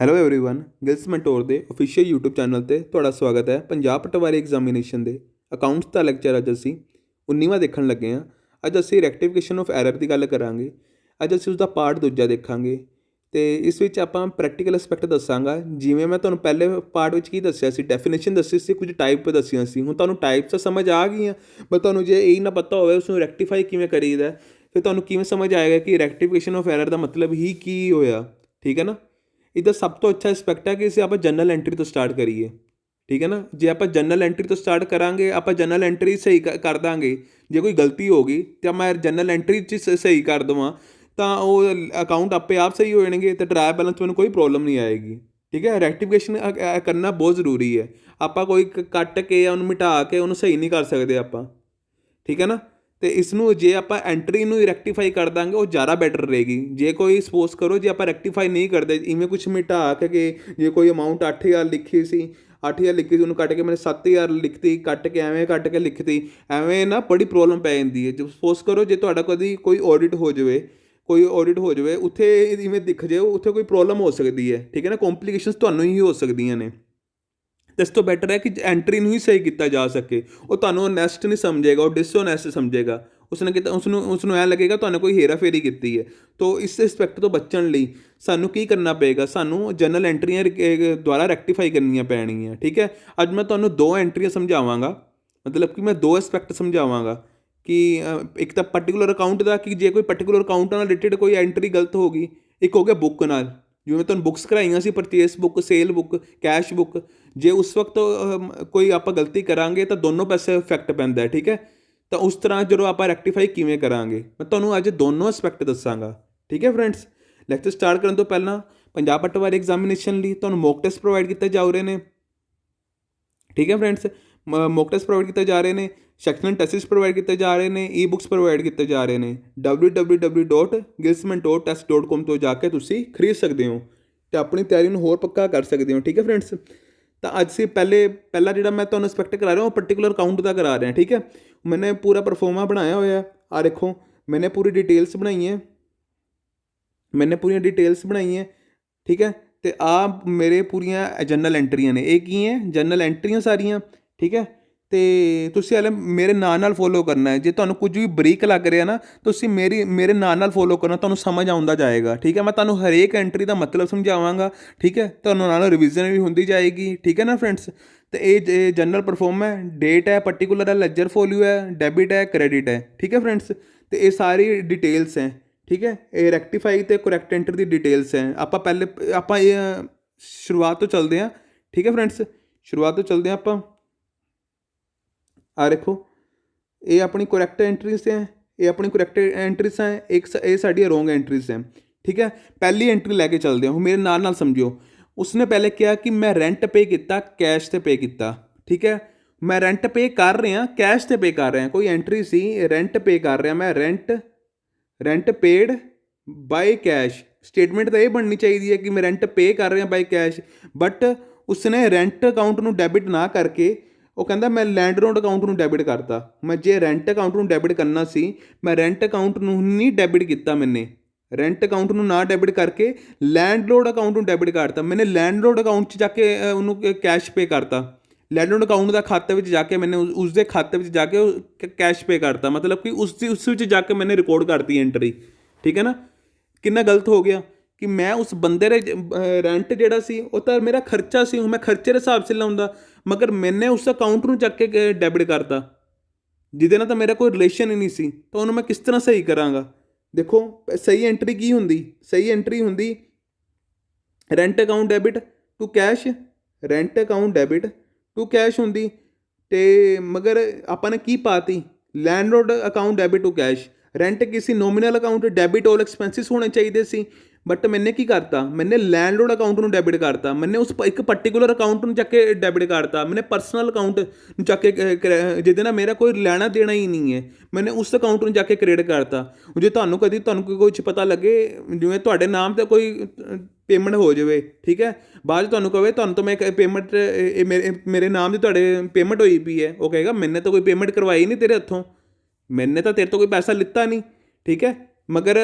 Hello everyone Giles mentor ਦੇ official YouTube channel ਤੇ ਤੁਹਾਡਾ ਸਵਾਗਤ ਹੈ। ਪੰਜਾਬ ਪਟਵਾਰੀ ਐਗਜ਼ਾਮੀਨੇਸ਼ਨ ਦੇ ਅਕਾਊਂਟਸ ਦਾ ਲੈਕਚਰ ਅੱਜ ਅਸੀਂ 19ਵਾਂ ਦੇਖਣ ਲੱਗੇ ਹਾਂ। ਅੱਜ ਅਸੀਂ ਰੈਕਟੀਫਿਕੇਸ਼ਨ ਆਫ ਐਰਰ ਦੀ ਗੱਲ ਕਰਾਂਗੇ। ਅੱਜ ਅਸੀਂ ਉਸ ਦਾ ਪਾਰਟ ਦੂਜਾ ਦੇਖਾਂਗੇ ਤੇ ਇਸ ਵਿੱਚ ਆਪਾਂ ਪ੍ਰੈਕਟੀਕਲ ਐਸਪੈਕਟ ਦੱਸਾਂਗਾ। ਜਿਵੇਂ ਮੈਂ ਤੁਹਾਨੂੰ ਪਹਿਲੇ ਪਾਰਟ ਵਿੱਚ ਕੀ ਦੱਸਿਆ ਸੀ, ਡੈਫੀਨੇਸ਼ਨ ਦੱਸੀ ਸੀ, ਕੁਝ ਟਾਈਪ ਦੱਸੀਆਂ ਸੀ। ਹੁਣ ਤੁਹਾਨੂੰ ਟਾਈਪਸ ਸਮਝ ਆ ਗਈਆਂ, ਬਟ ਤੁਹਾਨੂੰ ਜੇ ਇਹ ਨਾ ਪਤਾ ਹੋਵੇ ਉਸ ਨੂੰ ਰੈਕਟੀਫਾਈ ਕਿਵੇਂ ਕਰੀਦਾ, ਫਿਰ ਤੁਹਾਨੂੰ ਕਿਵੇਂ ਸਮਝ ਆਏਗਾ ਕਿ ਰੈਕਟੀਫਿਕੇਸ਼ਨ ਆਫ ਐਰਰ ਦਾ ਮਤਲਬ ਹੀ ਕੀ ਹੋਇਆ। ਠੀਕ ਹੈ ਨਾ। ਇਹਦਾ ਸਭ ਤੋਂ ਅੱਛਾ ਐਸਪੈਕਟ ਹੈ ਕਿ ਅਸੀਂ ਆਪਾਂ ਜਨਰਲ ਐਂਟਰੀ ਤੋਂ ਸਟਾਰਟ ਕਰੀਏ। ਠੀਕ ਹੈ ਨਾ। ਜੇ ਆਪਾਂ ਜਨਰਲ ਐਂਟਰੀ ਤੋਂ ਸਟਾਰਟ ਕਰਾਂਗੇ, ਆਪਾਂ ਜਨਰਲ ਐਂਟਰੀ ਸਹੀ ਕਰ ਦਾਂਗੇ। ਜੇ ਕੋਈ ਗਲਤੀ ਹੋ ਗਈ ਤਾਂ ਮੈਂ ਜਨਰਲ ਐਂਟਰੀ 'ਚ ਸਹੀ ਕਰ ਦੇਵਾਂ ਤਾਂ ਉਹ ਅਕਾਊਂਟ ਆਪੇ ਆਪ ਸਹੀ ਹੋ ਜਾਣਗੇ ਅਤੇ ਟਰਾਇਲ ਬੈਲੈਂਸ ਮੈਨੂੰ ਕੋਈ ਪ੍ਰੋਬਲਮ ਨਹੀਂ ਆਏਗੀ। ਠੀਕ ਹੈ। ਰੈਕਟੀਫਿਕੇਸ਼ਨ ਕਰਨਾ ਬਹੁਤ ਜ਼ਰੂਰੀ ਹੈ। ਆਪਾਂ ਕੋਈ ਕੱਟ ਕੇ ਉਹਨੂੰ ਮਿਟਾ ਕੇ ਉਹਨੂੰ ਸਹੀ ਨਹੀਂ ਕਰ ਸਕਦੇ ਆਪਾਂ। ਠੀਕ ਹੈ ਨਾ। ਅਤੇ ਇਸ ਨੂੰ ਜੇ ਆਪਾਂ ਐਂਟਰੀ ਨੂੰ ਰੈਕਟੀਫਾਈ ਕਰ ਦਾਂਗੇ ਉਹ ਜ਼ਿਆਦਾ ਬੈਟਰ ਰਹੇਗੀ। ਜੇ ਕੋਈ ਸਪੋਜ਼ ਕਰੋ ਜੇ ਆਪਾਂ ਰੈਕਟੀਫਾਈ ਨਹੀਂ ਕਰਦੇ, ਇਵੇਂ ਕੁਛ ਮਿਟਾ ਕੇ ਜੇ ਕੋਈ ਅਮਾਊਂਟ 8000 ਲਿਖੀ ਸੀ, 8000 ਲਿਖੀ ਸੀ, ਉਹਨੂੰ ਕੱਟ ਕੇ ਮੈंने 7000 ਲਿਖਤੀ, ਕੱਟ ਕੇ ਲਿਖਤੀ, ਐਵੇਂ ਨਾ ਬੜੀ ਪ੍ਰੋਬਲਮ ਪੈ ਜਾਂਦੀ ਹੈ। ਜੇ ਸਪੋਜ਼ ਕਰੋ ਜੇ ਤੁਹਾਡਾ ਕਦੀ ਕੋਈ ਆਡਿਟ ਹੋ ਜਾਵੇ ਉੱਥੇ ਇਵੇਂ ਦਿਖ ਜਾਏ, ਉੱਥੇ ਕੋਈ ਪ੍ਰੋਬਲਮ ਹੋ ਸਕਦੀ ਹੈ। ਠੀਕ ਹੈ ਨਾ। ਕੰਪਲੀਕੇਸ਼ਨਸ ਤੁਹਾਨੂੰ ਹੀ ਹੋ ਸਕਦੀਆਂ ਨੇ। ਅਤੇ ਇਸ ਤੋਂ ਬੈਟਰ ਹੈ ਕਿ ਐਂਟਰੀ ਨੂੰ ਹੀ ਸਹੀ ਕੀਤਾ ਜਾ ਸਕੇ। ਉਹ ਤੁਹਾਨੂੰ ਓਨੈਸਟ ਨਹੀਂ ਸਮਝੇਗਾ, ਉਹ ਡਿਸਓਨੈਸਟ ਸਮਝੇਗਾ। ਉਸਨੂੰ ਐਂ ਲੱਗੇਗਾ ਤੁਹਾਨੂੰ ਕੋਈ ਹੇਰਾਫੇਰੀ ਕੀਤੀ ਹੈ। ਤਾਂ ਇਸ ਰਿਸਪੈਕਟ ਤੋਂ ਬਚਣ ਲਈ ਸਾਨੂੰ ਕੀ ਕਰਨਾ ਪਏਗਾ, ਸਾਨੂੰ ਜਨਰਲ ਐਂਟਰੀਆਂ ਦੁਆਰਾ ਰੈਕਟੀਫਾਈ ਕਰਨੀਆਂ ਪੈਣਗੀਆਂ। ਠੀਕ ਹੈ। ਅੱਜ ਮੈਂ ਤੁਹਾਨੂੰ ਦੋ ਐਂਟਰੀਆਂ ਸਮਝਾਵਾਂਗਾ, ਮਤਲਬ ਕਿ ਮੈਂ ਦੋ ਐਸਪੈਕਟ ਸਮਝਾਵਾਂਗਾ ਕਿ ਇੱਕ ਤਾਂ ਪਰਟੀਕੂਲਰ ਅਕਾਊਂਟ ਦਾ, ਕਿ ਜੇ ਕੋਈ ਪਰਟੀਕੂਲਰ ਅਕਾਊਂਟ ਨਾਲ ਰਿਲੇਟਿਡ ਕੋਈ ਐਂਟਰੀ ਗਲਤ ਹੋ ਗਈ। ਇੱਕ ਹੋ ਗਿਆ ਬੁੱਕ ਨਾਲ, ਜਿਵੇਂ ਤੁਹਾਨੂੰ ਬੁੱਕਸ ਕਰਾਈਆਂ ਸੀ, purchase book, sale book, cash book. ਜੇ ਉਸ ਵਕਤ ਕੋਈ ਆਪਾਂ ਗਲਤੀ ਕਰਾਂਗੇ ਤਾਂ ਦੋਨੋਂ ਪਾਸੇ ਇਫੈਕਟ ਪੈਂਦਾ ਹੈ। ਠੀਕ ਹੈ। ਤਾਂ ਉਸ ਤਰ੍ਹਾਂ ਜਦੋਂ ਆਪਾਂ ਰੈਕਟੀਫਾਈ ਕਿਵੇਂ ਕਰਾਂਗੇ, ਮੈਂ ਤੁਹਾਨੂੰ ਅੱਜ ਦੋਨੋਂ ਐਸਪੈਕਟ ਦੱਸਾਂਗਾ। ਠੀਕ ਹੈ ਫਰੈਂਡਸ। ਲੈਕਚਰ ਸਟਾਰਟ ਕਰਨ ਤੋਂ ਪਹਿਲਾਂ ਪੰਜਾਬ ਪਟਵਾਰੀ ਐਗਜ਼ਾਮੀਨੇਸ਼ਨ ਲਈ ਤੁਹਾਨੂੰ ਮੌਕ ਟੈਸਟ ਪ੍ਰੋਵਾਈਡ ਕੀਤੇ ਜਾ ਰਹੇ ਨੇ। ਠੀਕ ਹੈ ਫਰੈਂਡਸ। ਮੌਕ ਟੈਸਟ ਪ੍ਰੋਵਾਈਡ ਕੀਤੇ ਜਾ ਰਹੇ ਨੇ, ਸੈਕਸ਼ਨਲ ਟੈਸਟ ਪ੍ਰੋਵਾਈਡ ਕੀਤੇ ਜਾ ਰਹੇ ਨੇ, ਈ ਬੁੱਕਸ ਪ੍ਰੋਵਾਈਡ ਕੀਤੇ ਜਾ ਰਹੇ ਨੇ। www.gilsmentortest.com ਤੋਂ ਜਾ ਕੇ ਤੁਸੀਂ ਖਰੀਦ ਸਕਦੇ ਹੋ ਅਤੇ ਆਪਣੀ ਤਿਆਰੀ ਨੂੰ ਹੋਰ ਪੱਕਾ ਕਰ ਸਕਦੇ ਹੋ। ਠੀਕ ਹੈ ਫਰੈਂਡਸ। ਤਾਂ ਅੱਜ ਅਸੀਂ ਪਹਿਲਾ ਜਿਹੜਾ ਮੈਂ ਤੁਹਾਨੂੰ ਐਸਪੈਕਟ ਕਰਾ ਰਿਹਾ ਉਹ ਪਰਟੀਕੂਲਰ ਅਕਾਊਂਟ ਦਾ ਕਰਾ ਰਿਹਾ। ਠੀਕ ਹੈ। ਮੈंने पूरा परफॉर्मा बनाया होया। आ देखो मैंने पूरी डिटेल्स बनाई है, ठीक है। तो आ मेरे पूरियां जनरल एंट्रियां ने, ये की है जनरल एंट्रियां सारियां। ठीक है। तो तुसी हले मेरे नाल फॉलो करना है। जे तुहानूं कुछ भी बरीक लग रहा ना, तुसी मेरे नाल फॉलो करना, तुहानूं समझ आउंदा जाएगा। ठीक है। मैं तुहानूं हरेक एंट्री का मतलब समझावांगा। ठीक है। तुहानूं नाल रिविजन भी होंदी जाएगी। ठीक है ना फ्रेंड्स। तो ये जनरल परफॉर्म है, डेट है, पर्टिकुलर है, लेजर फोलियो है, डेबिट है, क्रेडिट है। ठीक है फ्रेंड्स। तो ये सारी डिटेल्स हैं। ठीक है। ये रैक्टिफाई तो करैक्ट एंटर की डिटेल्स हैं। आप पहले आप शुरुआत तो चलते हैं। ठीक है फ्रेंड्स। शुरुआत तो चलते हैं आप। आ देखो ये अपनी करैक्ट एंट्रीज हैं, ये अपनी करैक्ट एंट्रीज हैं, एक ये साड़ी रोंग एंट्रीज हैं। ठीक है। पहली एंट्री लैके चलते हो, मेरे नाल समझो। उसने पहले कहा कि मैं रेंट पे किया, कैश ते पे किया। ठीक है। मैं रेंट पे कर रहा, कैश ते पे कर रहा। कोई एंट्री सी रेंट पे कर रहा, मैं rent paid by cash. Statement तो ये बननी चाहिए है कि मैं रेंट पे कर रहा बाय कैश, बट उसने रेंट अकाउंट में डेबिट ना करके वो कहता मैं लैंडलोड अकाउंट में डेबिट करता। मैं जे रेंट अकाउंट में डेबिट करना सी, मैं रेंट अकाउंट में नहीं डेबिट किया। मैंने रेंट अकाउंट में ना डेबिट करके लैंडलोड अकाउंट में डेबिट करता। मैंने लैंडलोड अकाउंट जाके उन्होंने कैश पे करता। लैंडलोड अकाउंट का खाते में जाके मैंने उसके खाते में जाके कैश पे करता, मतलब कि उस जाके मैंने रिकॉर्ड करती एंट्री। ठीक है ना। कितना गलत हो गया कि मैं उस बंदे रेंट जोड़ा सी वो तो मेरा खर्चा सी, मैं खर्चे के हिसाब से लाऊंगा, मगर मैंने उस अकाउंट में चक के डेबिट करता जिदे नाल तो मेरा कोई रिलेशन ही नहीं सी। तो उन्होंने मैं किस तरह सही कराँगा। देखो सही एंट्री की होंगी, सही एंट्री होंगी rent account debit to cash, rent account debit to cash होंगी। तो मगर आपने की पाती landlord account debit to cash. Rent किसी nominal account debit all expenses होने चाहिए सी, बट मैंने की करता, मैंने लैंडलोड अकाउंट में डेबिट करता। मैंने उस एक पर्टिकुलर अकाउंट में जाके डेबिट करता। मैंने पर्सनल अकाउंट जाके जिहदे नाल मेरा कोई लेना देना ही नहीं है, मैंने उस अकाउंट में जाके क्रेडिट करता। जे तुहानूं कदी तुहानूं कुछ पता लगे जिवें तुहाडे नाम ते कोई पेमेंट हो जाए, ठीक है, बाद च तुहानूं कहे तुहानूं तो मैं पेमेंट मेरे नाम से तुहाडे पेमेंट होई पई है, वो कहेगा मैंने तो कोई पेमेंट करवाई नहीं तेरे हत्थों, मैंने तो तेरे तो कोई पैसा लिता नहीं। ठीक है। मगर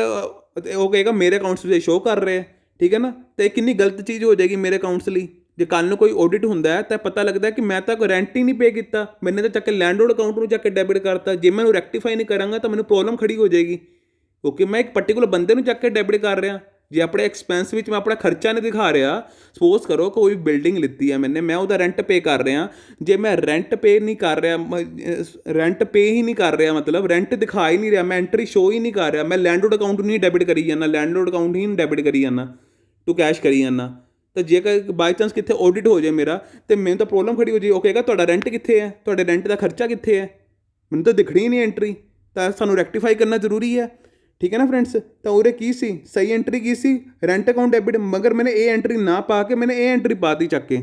वो कहेगा मेरे अकाउंट्स में शो कर रहे हैं। ਠੀਕ ਹੈ ਨਾ। ਤੇ ਕਿੰਨੀ ਗਲਤ ਚੀਜ਼ ਹੋ ਜਾਏਗੀ ਮੇਰੇ ਅਕਾਊਂਟਸ ਲਈ। ਜੇ ਕੱਲ੍ਹ ਨੂੰ ਕੋਈ ਆਡਿਟ ਹੁੰਦਾ ਹੈ ਤਾਂ ਪਤਾ ਲੱਗਦਾ ਕਿ ਮੈਂ ਤਾਂ ਕੋਈ ਰੈਂਟ ਹੀ ਨਹੀਂ ਪੇ ਕੀਤਾ, ਮੈਨੇ ਤਾਂ ਚੱਕ ਕੇ ਲੈਂਡਲੋਡ ਅਕਾਊਂਟ ਨੂੰ ਚੱਕ ਕੇ ਡੈਬਿਟ ਕਰਤਾ। ਜੇ ਮੈਂ ਉਹਨੂੰ ਰੈਕਟੀਫਾਈ ਨਹੀਂ ਕਰਾਂਗਾ ਤਾਂ ਮੈਨੂੰ ਪ੍ਰੋਬਲਮ ਖੜੀ ਹੋ ਜਾਏਗੀ, ਕਿਉਂਕਿ ਮੈਂ ਇੱਕ ਪਰਟੀਕੂਲਰ ਬੰਦੇ ਨੂੰ ਚੱਕ ਕੇ ਡੈਬਿਟ ਕਰ ਰਿਹਾ। ਜੇ ਆਪਣੇ ਐਕਸਪੈਂਸ ਵਿੱਚ ਮੈਂ ਆਪਣਾ ਖਰਚਾ ਨਹੀਂ ਦਿਖਾ ਰਿਹਾ, ਸਪੋਜ਼ ਕਰੋ ਕੋਈ ਬਿਲਡਿੰਗ ਲਿੱਤੀ ਹੈ ਮੈਨੇ, ਮੈਂ ਉਹਦਾ ਰੈਂਟ ਪੇ ਕਰ ਰਿਹਾ। ਜੇ ਮੈਂ ਰੈਂਟ ਪੇ ਨਹੀਂ ਕਰ ਰਿਹਾ, ਰੈਂਟ ਪੇ ਹੀ ਨਹੀਂ ਕਰ ਰਿਹਾ, ਮਤਲਬ ਰੈਂਟ ਦਿਖਾ ਹੀ ਨਹੀਂ ਰਿਹਾ, ਮੈਂ ਐਂਟਰੀ ਸ਼ੋ ਹੀ ਨਹੀਂ ਕਰ ਰਿਹਾ, ਮੈਂ ਲੈਂਡਲੋਡ ਅਕਾਊਂਟ ਨੂੰ ਹੀ ਡੈਬਿਟ ਕਰੀ ਜਾਂਦਾ, ਲੈਂਡਲੋਡ ਅਕਾਊਂਟ ਹੀ ਡੈਬਿਟ ਕਰੀ ਜਾਂਦਾ, ਟੂ ਕੈਸ਼ ਕਰੀ ਜਾਂਦਾ। ਤਾਂ ਜੇਕਰ ਬਾਈ ਚਾਂਸ ਕਿੱਥੇ ਆਡਿਟ ਹੋ ਜਾਏ ਮੇਰਾ, ਤਾਂ ਮੈਨੂੰ ਤਾਂ ਪ੍ਰੋਬਲਮ ਖੜੀ ਹੋ ਜਾਏ। ਉਹ ਕਹੇਗਾ ਤੁਹਾਡਾ ਰੈਂਟ ਕਿੱਥੇ ਹੈ, ਤੁਹਾਡੇ ਰੈਂਟ ਦਾ ਖਰਚਾ ਕਿੱਥੇ ਹੈ, ਮੈਨੂੰ ਤਾਂ ਦਿਖਣੀ ਹੀ ਨਹੀਂ ਐਂਟਰੀ। ਤਾਂ ਸਾਨੂੰ ਰੈਕਟੀਫਾਈ ਕਰਨਾ ਜ਼ਰੂਰੀ ਹੈ, ਠੀਕ ਹੈ ਨਾ ਫਰੈਂਡਸ। ਤਾਂ ਉਰੇ ਕੀ ਸੀ, ਸਹੀ ਐਂਟਰੀ ਕੀ ਸੀ, ਰੈਂਟ ਅਕਾਊਂਟ ਡੈਬਿਟ, ਮਗਰ ਮੈंने ਇਹ ਐਂਟਰੀ ਨਾ ਪਾ ਕੇ ਮੈंने ਇਹ ਐਂਟਰੀ ਪਾਤੀ ਚੱਕ ਕੇ।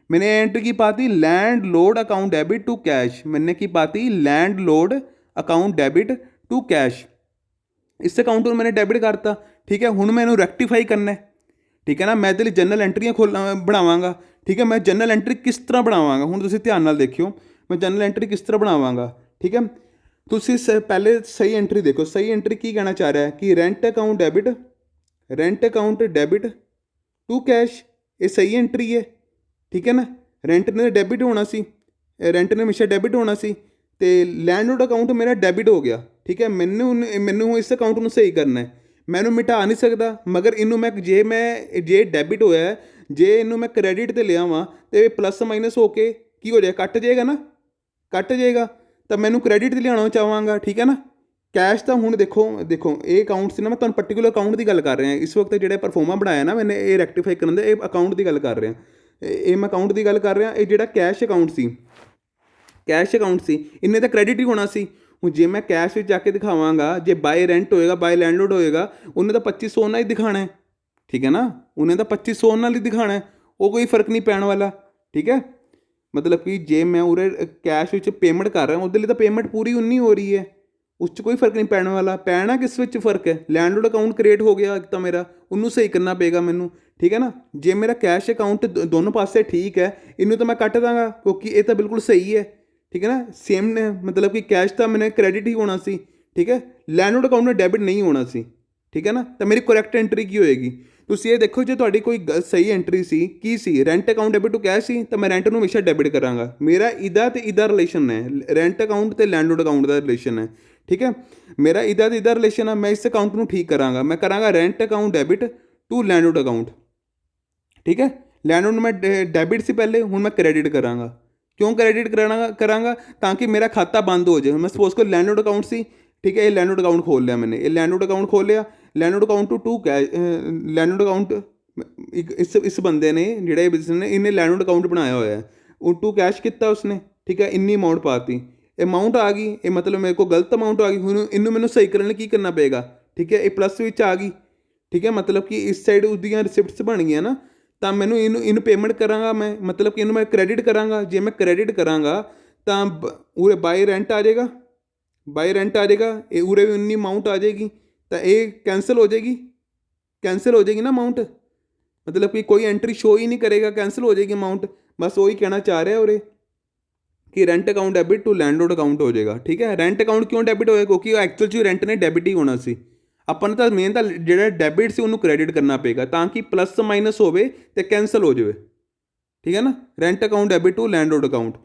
मैंने एंट्री की पाती landlord account debit to cash, मैंने की पाती landlord account debit to cash. इस अकाउंट में मैंने डेबिट करता, ठीक है। हुण मैं इन्हूं रैक्टिफाई करना है, ठीक है ना। मैं इहदे लई जनरल एंट्रियां बनावांगा, ठीक है। मैं जनरल एंट्री किस तरह बनावांगा, हुण तुसीं ध्यान नाल देखियो मैं जनरल एंट्री किस तरह बनावांगा, ठीक है। तुसीं पहले सही एंट्री देखो, सही एंट्री की कहना चाह रहा है कि rent account debit to cash, ये सही एंट्री है, ठीक है ना। रेंट ने डेबिट होना सी, रेंट ने हमेशा डेबिट होना सी, तो लैंडलोड अकाउंट मेरा डेबिट हो गया, ठीक है। मैनू इस अकाउंट में सही करना है, मैं इन्हूं मिटा नहीं सकता। मगर इनू मैं जे डेबिट होया है, जे इनू मैं क्रेडिट ते लिया वा तो प्लस माइनस होके की हो जाएगा, कट जाएगा ना, कट जाएगा। तो मैनू क्रेडिट ते लियाना चाहांगा, ठीक है ना। कैश तो हुण देखो ये अकाउंट से ना, मैं तुहानूं पर्टिकुलर अकाउंट की गल कर रहा। इस वक्त जिहड़ा परफॉर्मा बनाया ना मैंने, ये रैक्टिफाई करन दे, ये अकाउंट की गल कर रहा, ये मैं अकाउंट की गल कर रहा। ये जिहड़ा कैश अकाउंट सी, इन्हें तो क्रेडिट ही होना सी। हुण जे मैं कैश में जाके दिखावांगा, जे बाय रेंट होएगा, बाय लैंडलोड होएगा, उन्हें तो 2500 नाल ही दिखाना है, ठीक है ना। उन्हें तो 2500 नाल ही दिखाना है, वो कोई फर्क नहीं पैण वाला, ठीक है। मतलब कि जे मैं उरे कैश में पेमेंट कर रहा, उसदे लई तो पेमेंट पूरी उन्नी हो रही है, उस च कोई फर्क नहीं पैण वाला। पैना किस विच फर्क है, लैंडलोड अकाउंट क्रिएट हो गया एक तो मेरा, उन्नू सही करना पेगा मैनू, ठीक है ना। जे मेरा कैश अकाउंट दोनों पासे ठीक है, इनू तो मैं कट दांगा क्योंकि ये तो बिल्कुल सही है, ठीक है ना। सेम ने मतलब कि कैश तो मैंने क्रेडिट ही होना सी, ठीक है। लैंडलोड अकाउंट में डेबिट नहीं होना सी, ठीक है ना। तो मेरी करैक्ट एंट्री की होएगी, तुसीं ये देखो, जो तुहाडी कोई सही एंट्री सी की सी, rent account debit to cash सी, तो मैं रेंट नूं हमेशा डेबिट करांगा। मेरा इदा ते इदा रिलेशन है, रेंट अकाउंट ते लैंडलोड अकाउंट का रिलेशन है, ठीक है। मेरा इदा ते इदा रिलेशन है, मैं इस अकाउंट नूं ठीक करांगा, मैं करांगा rent account debit to landlord account, ठीक है। लैंडलोड में डेबिट से पहले, हुण मैं क्रेडिट करांगा। क्यों क्रेडिट करांगा, ताकि मेरा खाता बंद हो जाए। मैं सपोज को लैंडलोड अकाउंट सी, ठीक है, ये लैंडलोड अकाउंट खोल लिया मैंने, ये लैंडलोड अकाउंट खोल लिया, landlord account to cash, landlord account इस बंदे ने जिहड़ा बिजनेस ने, इन्हें लैंडलोड अकाउंट बनाया हुआ है, टू कैश किया उसने, ठीक है। इन्नी अमाउंट पाती, अमाउंट आ गई, ये मतलब मेरे को गलत अमाउंट आ गई। हुण इन्नू मैनू सही करने की करना पेगा, ठीक है। ये प्लस विच आ गई, ठीक है, मतलब कि इस साइड उसदियां रिसिप्ट्स बन गई ना, तो मैनू इनू पेमेंट करांगा मैं, मतलब कि इनू मैं क्रेडिट करांगा। जे मैं क्रेडिट करांगा तो उरे बाय रेंट आ जाएगा, बाय रेंट आ जाएगा, ये उरे भी उन्नी अमाउंट आ जाएगी, तो ये कैंसल हो जाएगी ना अमाउंट, मतलब कि कोई एंट्री शो ही नहीं करेगा, कैंसिल हो जाएगी अमाउंट। बस वही कहना चाह रहा है उरे कि rent account debit to landlord account हो जाएगा, ठीक है। रेंट अकाउंट क्यों डेबिट होएगा, क्योंकि एक्चुअल च रेंट ने डेबिट ही होना सी। ਆਪਾਂ ਨੂੰ ਤਾਂ ਮੇਨ ਤਾਂ ਜਿਹੜਾ ਡੈਬਿਟ ਸੀ ਉਹਨੂੰ ਕ੍ਰੈਡਿਟ ਕਰਨਾ ਪਏਗਾ, ਤਾਂ ਕਿ ਪਲੱਸ ਮਾਈਨਸ ਹੋਵੇ ਅਤੇ ਕੈਂਸਲ ਹੋ ਜਾਵੇ, ਠੀਕ ਹੈ ਨਾ। Rent account debit to landlord account.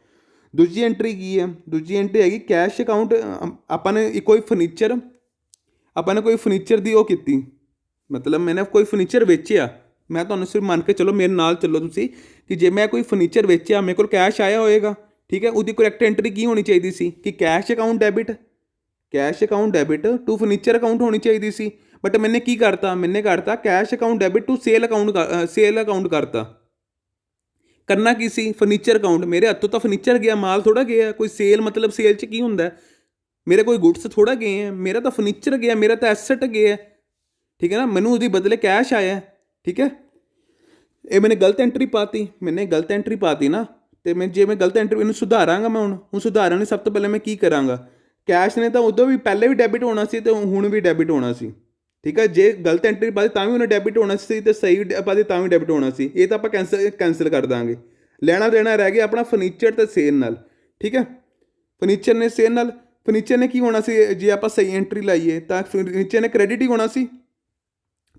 ਦੂਜੀ ਐਂਟਰੀ ਕੀ ਹੈ, ਦੂਜੀ ਐਂਟਰੀ ਹੈਗੀ ਕੈਸ਼ ਅਕਾਊਂਟ। ਆਪਾਂ ਨੇ ਕੋਈ ਫਰਨੀਚਰ ਦੀ ਉਹ ਕੀਤੀ, ਮਤਲਬ ਮੈਨੇ ਕੋਈ ਫਰਨੀਚਰ ਵੇਚਿਆ। ਮੈਂ ਤੁਹਾਨੂੰ ਸਿਰਫ ਮੰਨ ਕੇ ਚਲੋ, ਮੇਰੇ ਨਾਲ ਚੱਲੋ ਤੁਸੀਂ, ਕਿ ਜੇ ਮੈਂ ਕੋਈ ਫਰਨੀਚਰ ਵੇਚਿਆ, ਮੇਰੇ ਕੋਲ ਕੈਸ਼ ਆਇਆ ਹੋਏਗਾ, ਠੀਕ ਹੈ। ਉਹਦੀ ਕਰੈਕਟ ਐਂਟਰੀ ਕੀ ਹੋਣੀ ਚਾਹੀਦੀ ਸੀ ਕਿ cash account debit to furniture account ਹੋਣੀ ਚਾਹੀਦੀ ਸੀ। ਬਟ ਮੈਨੇ ਕੀ ਕਰਤਾ, cash account debit to sale account ਕਰਤਾ। ਕਰਨਾ ਕੀ ਸੀ, ਫਰਨੀਚਰ ਅਕਾਊਂਟ। ਮੇਰੇ ਹੱਥੋਂ ਤਾਂ ਫਰਨੀਚਰ ਗਿਆ, ਮਾਲ ਥੋੜ੍ਹਾ ਗਿਆ ਕੋਈ। ਸੇਲ ਮਤਲਬ ਸੇਲ 'ਚ ਕੀ ਹੁੰਦਾ, ਮੇਰੇ ਕੋਈ ਗੁੱਡਸ ਥੋੜ੍ਹਾ ਗਏ ਹੈ, ਮੇਰਾ ਤਾਂ ਫਰਨੀਚਰ ਗਿਆ, ਮੇਰਾ ਤਾਂ ਐਸਟ ਗਿਆ, ਠੀਕ ਹੈ ਨਾ। ਮੈਨੂੰ ਉਹਦੇ ਬਦਲੇ ਕੈਸ਼ ਆਇਆ, ਠੀਕ ਹੈ। ਇਹ ਮੈਨੇ ਗਲਤ ਐਂਟਰੀ ਪਾਤੀ ਨਾ। ਅਤੇ ਜੇ ਮੈਂ ਗਲਤ ਐਂਟਰੀ ਇਹਨੂੰ ਸੁਧਾਰਾਂਗਾ, ਮੈਂ ਹੁਣ ਸੁਧਾਰਨ ਲਈ ਸਭ ਤੋਂ ਪਹਿਲਾਂ ਮੈਂ ਕੀ ਕਰਾਂਗਾ, ਕੈਸ਼ ਨੇ ਤਾਂ ਉਦੋਂ ਵੀ ਪਹਿਲੇ ਵੀ ਡੈਬਿਟ ਹੋਣਾ ਸੀ ਅਤੇ ਹੁਣ ਵੀ ਡੈਬਿਟ ਹੋਣਾ ਸੀ, ਠੀਕ ਹੈ। ਜੇ ਗਲਤ ਐਂਟਰੀ ਪਾਤੀ ਤਾਂ ਵੀ ਉਹਨੇ ਡੈਬਿਟ ਹੋਣਾ ਸੀ, ਅਤੇ ਸਹੀ ਪਾਤੀ ਤਾਂ ਵੀ ਡੈਬਿਟ ਹੋਣਾ ਸੀ। ਇਹ ਤਾਂ ਆਪਾਂ ਕੈਂਸਲ ਕਰ ਦਾਂਗੇ। ਲੈਣਾ ਦੇਣਾ ਰਹਿ ਗਿਆ ਆਪਣਾ ਫਰਨੀਚਰ ਅਤੇ ਸੇਲ ਨਾਲ, ਠੀਕ ਹੈ। ਫਰਨੀਚਰ ਨੇ ਕੀ ਹੋਣਾ ਸੀ, ਜੇ ਆਪਾਂ ਸਹੀ ਐਂਟਰੀ ਲਾਈਏ ਤਾਂ ਫਰਨੀਚਰ ਨੇ ਕ੍ਰੈਡਿਟ ਹੀ ਹੋਣਾ ਸੀ।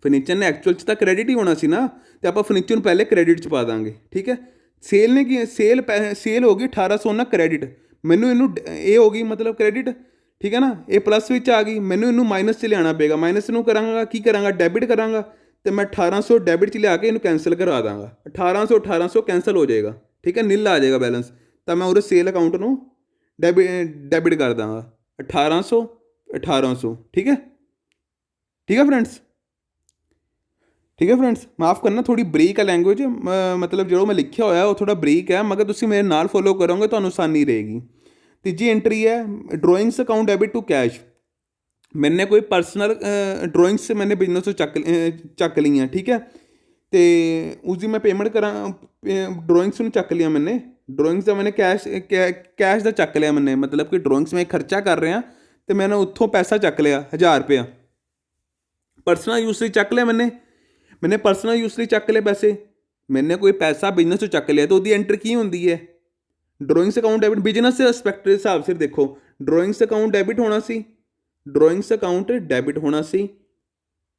ਫਰਨੀਚਰ ਨੇ ਐਕਚੁਅਲ 'ਚ ਤਾਂ ਕ੍ਰੈਡਿਟ ਹੀ ਹੋਣਾ ਸੀ ਨਾ, ਤੇ ਆਪਾਂ ਫਰਨੀਚਰ ਨੂੰ ਪਹਿਲੇ ਕ੍ਰੈਡਿਟ 'ਚ ਪਾ ਦਾਂਗੇ। ਠੀਕ ਹੈ, ਸੇਲ ਨੇ ਕੀ ਸੇਲ ਹੋ ਗਈ 1800 ਨਾਲ ਕ੍ਰੈਡਿਟ, ਮੈਨੂੰ ਇਹਨੂੰ ਇਹ ਹੋ ਗਈ ਮਤਲਬ ਕ੍ਰੈਡਿਟ। ਠੀਕ ਹੈ ਨਾ, ਇਹ ਪਲੱਸ ਵਿੱਚ ਆ ਗਈ, ਮੈਨੂੰ ਇਹਨੂੰ ਮਾਈਨਸ 'ਚ ਲਿਆਉਣਾ ਪਏਗਾ। ਮਾਈਨਸ ਨੂੰ ਕਰਾਂਗਾ ਕੀ ਕਰਾਂਗਾ, ਡੈਬਿਟ ਕਰਾਂਗਾ, ਤੇ ਮੈਂ 1800 ਡੈਬਿਟ 'ਚ ਲਿਆ ਕੇ ਇਹਨੂੰ ਕੈਂਸਲ ਕਰਵਾ ਦਾਂਗਾ। 1800 ਕੈਂਸਲ ਹੋ ਜਾਏਗਾ। ਠੀਕ ਹੈ, ਨਿਲ ਆ ਜਾਏਗਾ ਬੈਲੈਂਸ, ਤਾਂ ਮੈਂ ਉਹਦੇ ਸੇਲ ਅਕਾਊਂਟ ਨੂੰ ਡੈਬਿਟ ਕਰ ਦਾਂਗਾ 1800। ਠੀਕ ਹੈ, ਠੀਕ ਹੈ ਫਰੈਂਡਸ। ਠੀਕ ਹੈ ਫਰੈਂਡਸ, ਮਾਫ ਕਰਨਾ ਥੋੜੀ ਬਰੀਕ ਹੈ ਲੈਂਗੁਏਜ, ਮਤਲਬ ਜੋ ਮੈਂ ਲਿਖਿਆ ਹੋਇਆ ਉਹ ਥੋੜਾ ਬਰੀਕ ਹੈ, ਮਗਰ ਤੁਸੀਂ ਮੇਰੇ ਨਾਲ ਫੋਲੋ ਕਰੋਗੇ ਤੁਹਾਨੂੰ ਆਸਾਨੀ ਰਹੇਗੀ। ਤੀਜੀ ਐਂਟਰੀ ਹੈ drawings account debit to cash. ਮੈਨੇ ਕੋਈ ਪਰਸਨਲ ਡਰਾਇੰਗਸ ਮੈਨੇ ਬਿਜ਼ਨਸ ਤੋਂ ਚੱਕ ਲਈਆਂ। ਠੀਕ ਹੈ, ਅਤੇ ਉਸਦੀ ਮੈਂ ਪੇਮੈਂਟ ਕਰਾਂ, ਡਰਾਇੰਗਸ ਨੂੰ ਚੱਕ ਲਿਆ ਮੈਨੇ, ਡਰਾਇੰਗਸ ਦਾ ਮੈਨੇ ਕੈਸ਼ ਦਾ ਚੱਕ ਲਿਆ ਮੈਨੇ, ਮਤਲਬ ਕਿ ਡਰਾਇੰਗਸ ਮੈਂ ਖਰਚਾ ਕਰ ਰਿਹਾ ਅਤੇ ਮੈਨੇ ਉੱਥੋਂ ਪੈਸਾ ਚੱਕ ਲਿਆ 1000 ਰੁਪਇਆ। ਪਰਸਨਲ ਯੂਜ਼ ਲਈ ਚੱਕ ਲਿਆ ਮੈਨੇ ਪਰਸਨਲ ਯੂਜ਼ ਲਈ ਚੱਕ ਲਏ ਪੈਸੇ, ਮੈਨੇ ਕੋਈ ਪੈਸਾ ਬਿਜ਼ਨਸ ਤੋਂ ਚੱਕ ਲਿਆ, ਤਾਂ ਉਹਦੀ ਐਂਟਰੀ ਕੀ ਹੁੰਦੀ ਹੈ, ਡਰਾਇੰਗਸ ਅਕਾਊਂਟ ਡੈਬਿਟ। ਬਿਜ਼ਨਸ ਦੇ ਐਸਪੈਕਟ ਦੇ ਹਿਸਾਬ ਸਿਰ ਦੇਖੋ, ਡਰਾਇੰਗਸ ਅਕਾਊਂਟ ਡੈਬਿਟ ਹੋਣਾ ਸੀ, ਡਰਾਇੰਗਸ ਅਕਾਊਂਟ ਡੈਬਿਟ ਹੋਣਾ ਸੀ,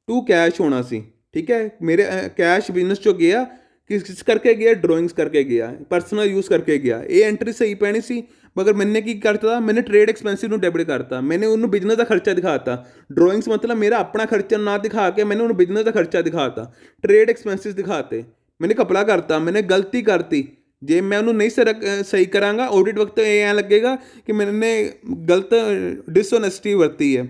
ਟੂ ਕੈਸ਼ ਹੋਣਾ ਸੀ। ਠੀਕ ਹੈ, ਮੇਰੇ ਕੈਸ਼ ਬਿਜ਼ਨਸ 'ਚੋਂ ਗਿਆ, ਕਿਸ ਕਰਕੇ ਗਿਆ, ਡਰਾਇੰਗਸ ਕਰਕੇ ਗਿਆ, ਪਰਸਨਲ ਯੂਜ਼ ਕਰਕੇ ਗਿਆ। ਇਹ ਐਂਟਰੀ ਸਹੀ ਪੈਣੀ ਸੀ, ਮਗਰ ਮੈਨੇ ਕੀ ਕਰਤਾ, ਮੈਨੇ ਟ੍ਰੇਡ ਐਕਸਪੈਂਸਿਵ ਨੂੰ ਡੈਬਿਟ ਕਰਤਾ, ਮੈਨੇ ਉਹਨੂੰ ਬਿਜ਼ਨਸ ਦਾ ਖਰਚਾ ਦਿਖਾਤਾ। ਡਰਾਇੰਗਸ ਮਤਲਬ ਮੇਰਾ ਆਪਣਾ ਖਰਚਾ ਨਾ ਦਿਖਾ ਕੇ ਮੈਨੇ ਉਹਨੂੰ ਬਿਜ਼ਨਸ ਦਾ ਖਰਚਾ ਦਿਖਾਤਾ, ਟ੍ਰੇਡ ਐਕਸਪੈਂਸਿਸ ਦਿਖਾਤੇ, ਮੈਨੇ ਘਪਲਾ ਕਰਤਾ, ਮੈਨੇ ਗਲਤੀ ਕਰਤੀ। ਜੇ ਮੈਂ ਉਹਨੂੰ ਨਹੀਂ ਸਹੀ ਕਰਾਂਗਾ, ਆਡਿਟ ਵਕਤ ਇਹ ਐਂ ਲੱਗੇਗਾ ਕਿ ਮੈਨੇ ਗਲਤ ਡਿਸਓਨੈਸਟੀ ਵਰਤੀ ਹੈ।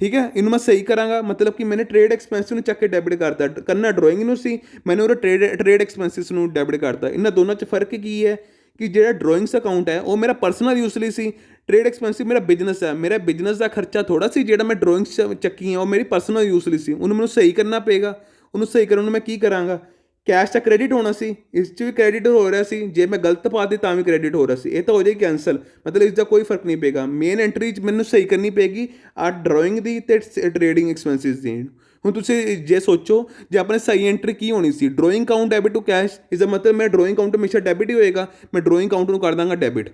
ਠੀਕ ਹੈ, ਇਹਨੂੰ ਮੈਂ ਸਹੀ ਕਰਾਂਗਾ, ਮਤਲਬ ਕਿ ਮੈਨੇ ਟ੍ਰੇਡ ਐਕਸਪੈਂਸਿਸ ਨੂੰ ਚੱਕ ਕੇ ਡੈਬਿਟ ਕਰਤਾ, ਕਰਨਾ ਡਰਾਇੰਗ ਨੂੰ ਸੀ, ਮੈਨੇ ਉਹਦੇ ਟ੍ਰੇਡ ਐਕਸਪੈਂਸਿਸ ਨੂੰ ਡੈਬਿਟ ਕਰਤਾ। ਇਹਨਾਂ ਦੋਨਾਂ 'ਚ ਫਰਕ ਕੀ ਹੈ ਕਿ ਜਿਹੜਾ ਡਰਾਇੰਗਸ ਅਕਾਊਂਟ ਹੈ ਉਹ ਮੇਰਾ ਪਰਸਨਲ ਯੂਜ਼ ਲਈ ਸੀ, ਟ੍ਰੇਡ ਐਕਸਪੈਂਸਿਵ ਮੇਰਾ ਬਿਜ਼ਨਸ ਹੈ, ਮੇਰਾ ਬਿਜ਼ਨਸ ਦਾ ਖਰਚਾ ਥੋੜਾ ਸੀ, ਜਿਹੜਾ ਮੈਂ ਡਰਾਇੰਗਸ ਚੱਕੀ ਆ ਉਹ ਮੇਰੀ ਪਰਸਨਲ ਯੂਜ਼ ਲਈ ਸੀ, ਉਹਨੂੰ ਮੈਨੂੰ ਸਹੀ ਕਰਨਾ ਪਏਗਾ। ਉਹਨੂੰ ਸਹੀ ਕਰਨ ਨੂੰ ਮੈਂ ਕੀ ਕਰਾਂਗਾ, ਕੈਸ਼ ਦਾ ਕ੍ਰੈਡਿਟ ਹੋਣਾ ਸੀ, ਇਸ 'ਚ ਵੀ ਕ੍ਰੈਡਿਟ ਹੋ ਰਿਹਾ ਸੀ, ਜੇ ਮੈਂ ਗਲਤ ਪਾ ਦਿੱਤੀ ਤਾਂ ਵੀ ਕ੍ਰੈਡਿਟ ਹੋ ਰਿਹਾ ਸੀ, ਇਹ ਤਾਂ ਹੋ ਜਾਏਗੀ ਕੈਂਸਲ, ਮਤਲਬ ਇਸ ਦਾ ਕੋਈ ਫਰਕ ਨਹੀਂ ਪਏਗਾ। ਮੇਨ ਐਂਟਰੀ 'ਚ ਮੈਨੂੰ ਸਹੀ ਕਰਨੀ ਪਏਗੀ ਆ ਡਰਾਇੰਗ ਦੀ ਅਤੇ ਟ੍ਰੇਡਿੰਗ ਐਕਸਪੈਂਸਿਸ ਦੀ। ਹੁਣ ਤੁਸੀਂ ਜੇ ਸੋਚੋ, ਜੇ ਆਪਣੇ ਸਹੀ ਐਂਟਰੀ ਕੀ ਹੋਣੀ ਸੀ, drawing account debit to cash, ਇਸ ਦਾ ਮਤਲਬ ਮੇਰਾ ਡਰਾਇੰਗ ਅਕਾਊਂਟ ਹਮੇਸ਼ਾ ਡੈਬਿਟ ਹੀ ਹੋਏਗਾ, ਮੈਂ ਡਰਾਇੰਗ ਅਕਾਊਂਟ ਨੂੰ ਕਰ ਦਾਂਗਾ ਡੈਬਿਟ।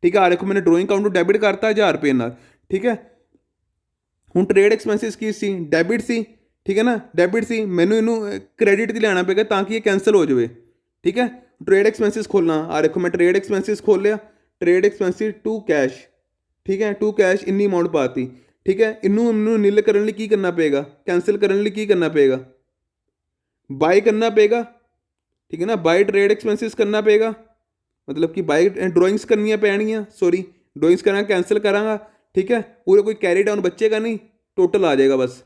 ਠੀਕ ਹੈ, ਆ ਦੇਖੋ ਮੈंने ਡਰਾਇੰਗ ਅਕਾਊਂਟ ਨੂੰ ਡੈਬਿਟ ਕਰਤਾ 1000 ਰੁਪਏ ਨਾਲ। ਠੀਕ ਹੈ, ਹੁਣ ਟ੍ਰੇਡ ਐਕਸਪੈਂਸਿਸ ਕੀ ਸੀ, ਡੈਬਿਟ ਸੀ। ਠੀਕ ਹੈ ਨਾ, ਡੈਬਿਟ ਸੀ, ਮੈਨੂੰ ਇਹਨੂੰ ਕ੍ਰੈਡਿਟ 'ਤੇ ਲਿਆਉਣਾ ਪਏਗਾ ਤਾਂ ਕਿ ਇਹ ਕੈਂਸਲ ਹੋ ਜਾਵੇ। ਠੀਕ ਹੈ, ਟ੍ਰੇਡ ਐਕਸਪੈਂਸਿਸ ਖੋਲ੍ਹਣਾ, ਆ ਦੇਖੋ ਮੈਂ ਟ੍ਰੇਡ ਐਕਸਪੈਂਸਿਸ ਖੋਲ੍ਹ ਲਿਆ, ਟ੍ਰੇਡ ਐਕਸਪੈਂਸਿਸ ਟੂ ਕੈਸ਼। ਠੀਕ ਹੈ, ਟੂ ਕੈਸ਼ ਇੰਨੀ ਅਮਾਊਂਟ ਪਾਤੀ। ਠੀਕ ਹੈ, ਇਹਨੂੰ ਨਿਲ ਕਰਨ ਲਈ ਕੀ ਕਰਨਾ ਪਏਗਾ, ਕੈਂਸਲ ਕਰਨ ਲਈ ਕੀ ਕਰਨਾ ਪਏਗਾ, ਬਾਈ ਕਰਨਾ ਪਏਗਾ। ਠੀਕ ਹੈ ਨਾ, ਬਾਈ ਟ੍ਰੇਡ ਐਕਸਪੈਂਸਿਸ ਕਰਨਾ ਪਏਗਾ, ਮਤਲਬ ਕਿ ਬਾਈ ਡਰਾਇੰਗਸ ਕਰਨੀਆਂ ਪੈਣਗੀਆਂ, ਸੋਰੀ ਡਰਾਇੰਗਸ ਕਰਾਂਗਾ, ਕੈਂਸਲ ਕਰਾਂਗਾ। ਠੀਕ ਹੈ, ਪੂਰੇ ਕੋਈ ਕੈਰੀ ਡਾਊਨ ਬਚੇਗਾ ਨਹੀਂ, ਟੋਟਲ ਆ ਜਾਏਗਾ ਬਸ,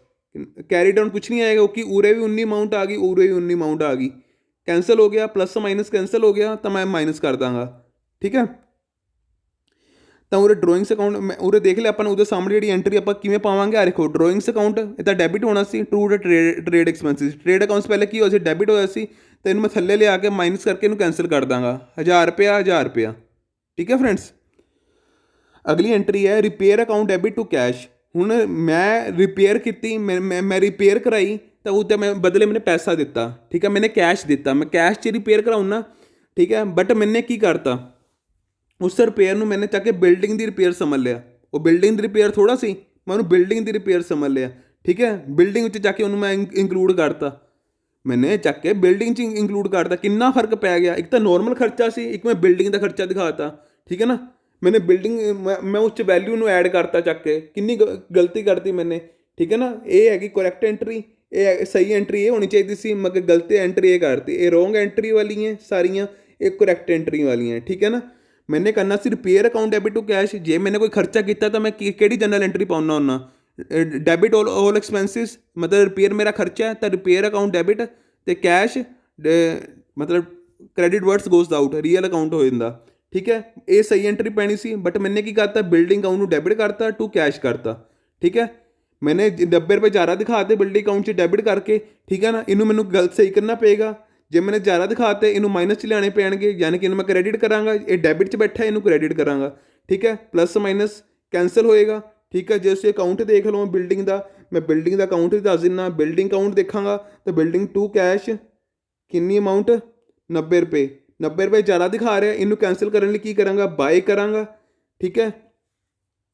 ਕੈਰੀ ਡਾਊਨ ਕੁਛ ਨਹੀਂ ਆਏਗਾ, ਕਿਉਂਕਿ ਉਰੇ ਵੀ 19 ਅਮਾਊਂਟ ਆ ਗਈ, ਉਰੇ ਵੀ 19 ਅਮਾਊਂਟ ਆ ਗਈ, ਕੈਂਸਲ ਹੋ ਗਿਆ, ਪਲੱਸ ਮਾਈਨਸ ਕੈਂਸਲ ਹੋ ਗਿਆ, ਤਾਂ ਮੈਂ ਮਾਈਨਸ ਕਰ ਦਾਂਗਾ। ਠੀਕ ਹੈ, ਤਾਂ ਉਰੇ ਡਰਾਇੰਗਸ ਅਕਾਊਂਟ ਮੈਂ ਉਰੇ ਦੇਖ ਲਿਆ ਆਪਾਂ ਨੂੰ, ਉਹਦੇ ਸਾਹਮਣੇ ਜਿਹੜੀ ਐਂਟਰੀ ਆਪਾਂ ਕਿਵੇਂ ਪਾਵਾਂਗੇ, ਆ ਦੇਖੋ ਡਰਾਇੰਗਸ ਅਕਾਊਂਟ ਇਹ ਤਾਂ ਡੈਬਿਟ ਹੋਣਾ ਸੀ, to the trade expenses, trade accounts ਪਹਿਲੇ ਕੀ ਹੋਇਆ ਸੀ, ਡੈਬਿਟ ਹੋਇਆ ਸੀ, ਤਾਂ ਇਹਨੂੰ ਮੈਂ ਥੱਲੇ ਲਿਆ ਕੇ ਮਾਈਨਸ ਕਰਕੇ ਇਹਨੂੰ ਕੈਂਸਲ ਕਰ ਦਾਂਗਾ, 1000 ਰੁਪਇਆ 1000 ਰੁਪਇਆ। ਠੀਕ ਹੈ ਫਰੈਂਡਸ, ਅਗਲੀ ਐਂਟਰੀ ਹੈ repair account debit to cash. ਹੁਣ ਮੈਂ ਰਿਪੇਅਰ ਕੀਤੀ, ਮੈਂ ਰਿਪੇਅਰ ਕਰਾਈ, ਤਾਂ ਉਹਦੇ ਮੈਂ ਬਦਲੇ ਮੈंने ਪੈਸਾ ਦਿੱਤਾ। ਠੀਕ ਹੈ, ਮੈंने ਕੈਸ਼ ਦਿੱਤਾ, ਮੈਂ ਕੈਸ਼ 'ਚ ਰਿਪੇਅਰ ਕਰਾਉਣਾ। ਠੀਕ ਹੈ, ਬਟ ਮੈंने ਕੀ ਕਰਤਾ, ਉਸ ਰਿਪੇਅਰ ਨੂੰ ਮੈंने ਚੱਕ ਕੇ ਬਿਲਡਿੰਗ ਦੀ ਰਿਪੇਅਰ ਸਮਝ ਲਿਆ, ਉਹ ਬਿਲਡਿੰਗ ਦੀ ਰਿਪੇਅਰ ਥੋੜਾ ਸੀ, ਮੈਂ ਉਹਨੂੰ ਬਿਲਡਿੰਗ ਦੀ ਰਿਪੇਅਰ ਸਮਝ ਲਿਆ। ਠੀਕ ਹੈ, ਬਿਲਡਿੰਗ ਵਿੱਚ ਚੱਕ ਕੇ ਉਹਨੂੰ ਮੈਂ ਇੰਕਲੂਡ ਕਰਤਾ, ਮੈंने ਚੱਕ ਕੇ ਬਿਲਡਿੰਗ 'ਚ ਇੰਕਲੂਡ ਕਰਤਾ। ਕਿੰਨਾ ਫਰਕ ਪੈ ਗਿਆ, ਇੱਕ ਤਾਂ ਨੋਰਮਲ ਖਰਚਾ ਸੀ, ਇੱਕ ਮੈਂ ਬਿਲਡਿੰਗ ਦਾ ਖਰਚਾ ਦਿਖਾਤਾ। ਠੀਕ ਹੈ ਨਾ, मैंने ਬਿਲਡਿੰਗ ਮੈਂ ਉਸ 'ਚ ਵੈਲਿਊ ਨੂੰ ਐਡ ਕਰਤਾ ਚੱਕ ਕੇ, ਕਿੰਨੀ ਗਲਤੀ ਕਰਤੀ ਮੈंने। ਠੀਕ ਹੈ ਨਾ, ਇਹ ਹੈਗੀ ਕਰੈਕਟ ਐਂਟਰੀ, ਇਹ ਸਹੀ ਐਂਟਰੀ ਇਹ ਹੋਣੀ ਚਾਹੀਦੀ ਸੀ, ਮਗਰ ਗਲਤ ਐਂਟਰੀ ਇਹ ਕਰਤੀ, ਇਹ ਰੋਂਗ ਐਂਟਰੀ ਵਾਲੀਆਂ ਸਾਰੀਆਂ, ਇਹ ਕਰੈਕਟ ਐਂਟਰੀ ਵਾਲੀਆਂ। ਠੀਕ ਹੈ ਨਾ, मैंने ਕਰਨਾ ਸੀ repair account debit to cash. ਜੇ मैंने ਕੋਈ ਖਰਚਾ ਕੀਤਾ ਤਾਂ ਮੈਂ ਕਿਹੜੀ ਜਨਰਲ ਐਂਟਰੀ ਪਾਉਣਾ ਹੁੰਦਾ, ਡੈਬਿਟ ਆਲ ਐਕਸਪੈਂਸਿਸ, ਮਤਲਬ ਰਿਪੇਅਰ ਮੇਰਾ ਖਰਚਾ ਹੈ ਤਾਂ ਰਿਪੇਅਰ ਅਕਾਊਂਟ ਡੈਬਿਟ, ਅਤੇ ਕੈਸ਼ ਮਤਲਬ credit words goes out, real account ਹੋ ਜਾਂਦਾ। ਠੀਕ ਹੈ, ਇਹ ਸਹੀ ਐਂਟਰੀ ਪੈਣੀ ਸੀ, ਬਟ ਮੈंने ਕੀ ਕਰਤਾ, ਬਿਲਡਿੰਗ ਅਕਾਊਂਟ ਨੂੰ ਡੈਬਿਟ ਕਰਤਾ, ਟੂ ਕੈਸ਼ ਕਰਤਾ। ਠੀਕ ਹੈ, मैंने 90 ਰੁਪਏ ਜ਼ਿਆਦਾ ਦਿਖਾਤੇ ਬਿਲਡਿੰਗ ਅਕਾਊਂਟ 'ਚ ਡੈਬਿਟ ਕਰਕੇ। ਠੀਕ ਹੈ ਨਾ, ਇਹਨੂੰ ਮੈਨੂੰ ਗਲਤ ਸਹੀ ਕਰਨਾ ਪਏਗਾ, ਜੇ मैंने ਜ਼ਿਆਦਾ ਦਿਖਾਤੇ ਇਹਨੂੰ ਮਾਈਨਸ 'ਚ ਲਿਆਉਣੇ ਪੈਣਗੇ, ਯਾਨੀ ਕਿ ਇਹਨੂੰ ਮੈਂ ਕ੍ਰੈਡਿਟ ਕਰਾਂਗਾ, ਇਹ ਡੈਬਿਟ 'ਚ ਬੈਠਾ ਇਹਨੂੰ ਕ੍ਰੈਡਿਟ ਕਰਾਂਗਾ। ਠੀਕ ਹੈ, ਪਲੱਸ ਮਾਈਨਸ ਕੈਂਸਲ ਹੋਏਗਾ। ਠੀਕ ਹੈ, ਜੇ ਤੁਸੀਂ ਅਕਾਊਂਟ ਦੇਖ ਲਓ ਬਿਲਡਿੰਗ ਦਾ, ਮੈਂ ਬਿਲਡਿੰਗ ਦਾ ਅਕਾਊਂਟ ਹੀ ਦੱਸ ਦਿੰਦਾ, ਬਿਲਡਿੰਗ ਅਕਾਊਂਟ ਦੇਖਾਂਗਾ ਤਾਂ ਬਿਲਡਿੰਗ ਟੂ ਕੈਸ਼ ਕਿੰਨੀ ਅਮਾਊਂਟ, 90 ਰੁਪਏ, 90 ਰੁਪਏ ਜ਼ਿਆਦਾ ਦਿਖਾ ਰਿਹਾ, ਇਹਨੂੰ ਕੈਂਸਲ ਕਰਨ ਲਈ ਕੀ ਕਰਾਂਗਾ, ਬਾਈ ਕਰਾਂਗਾ। ਠੀਕ ਹੈ,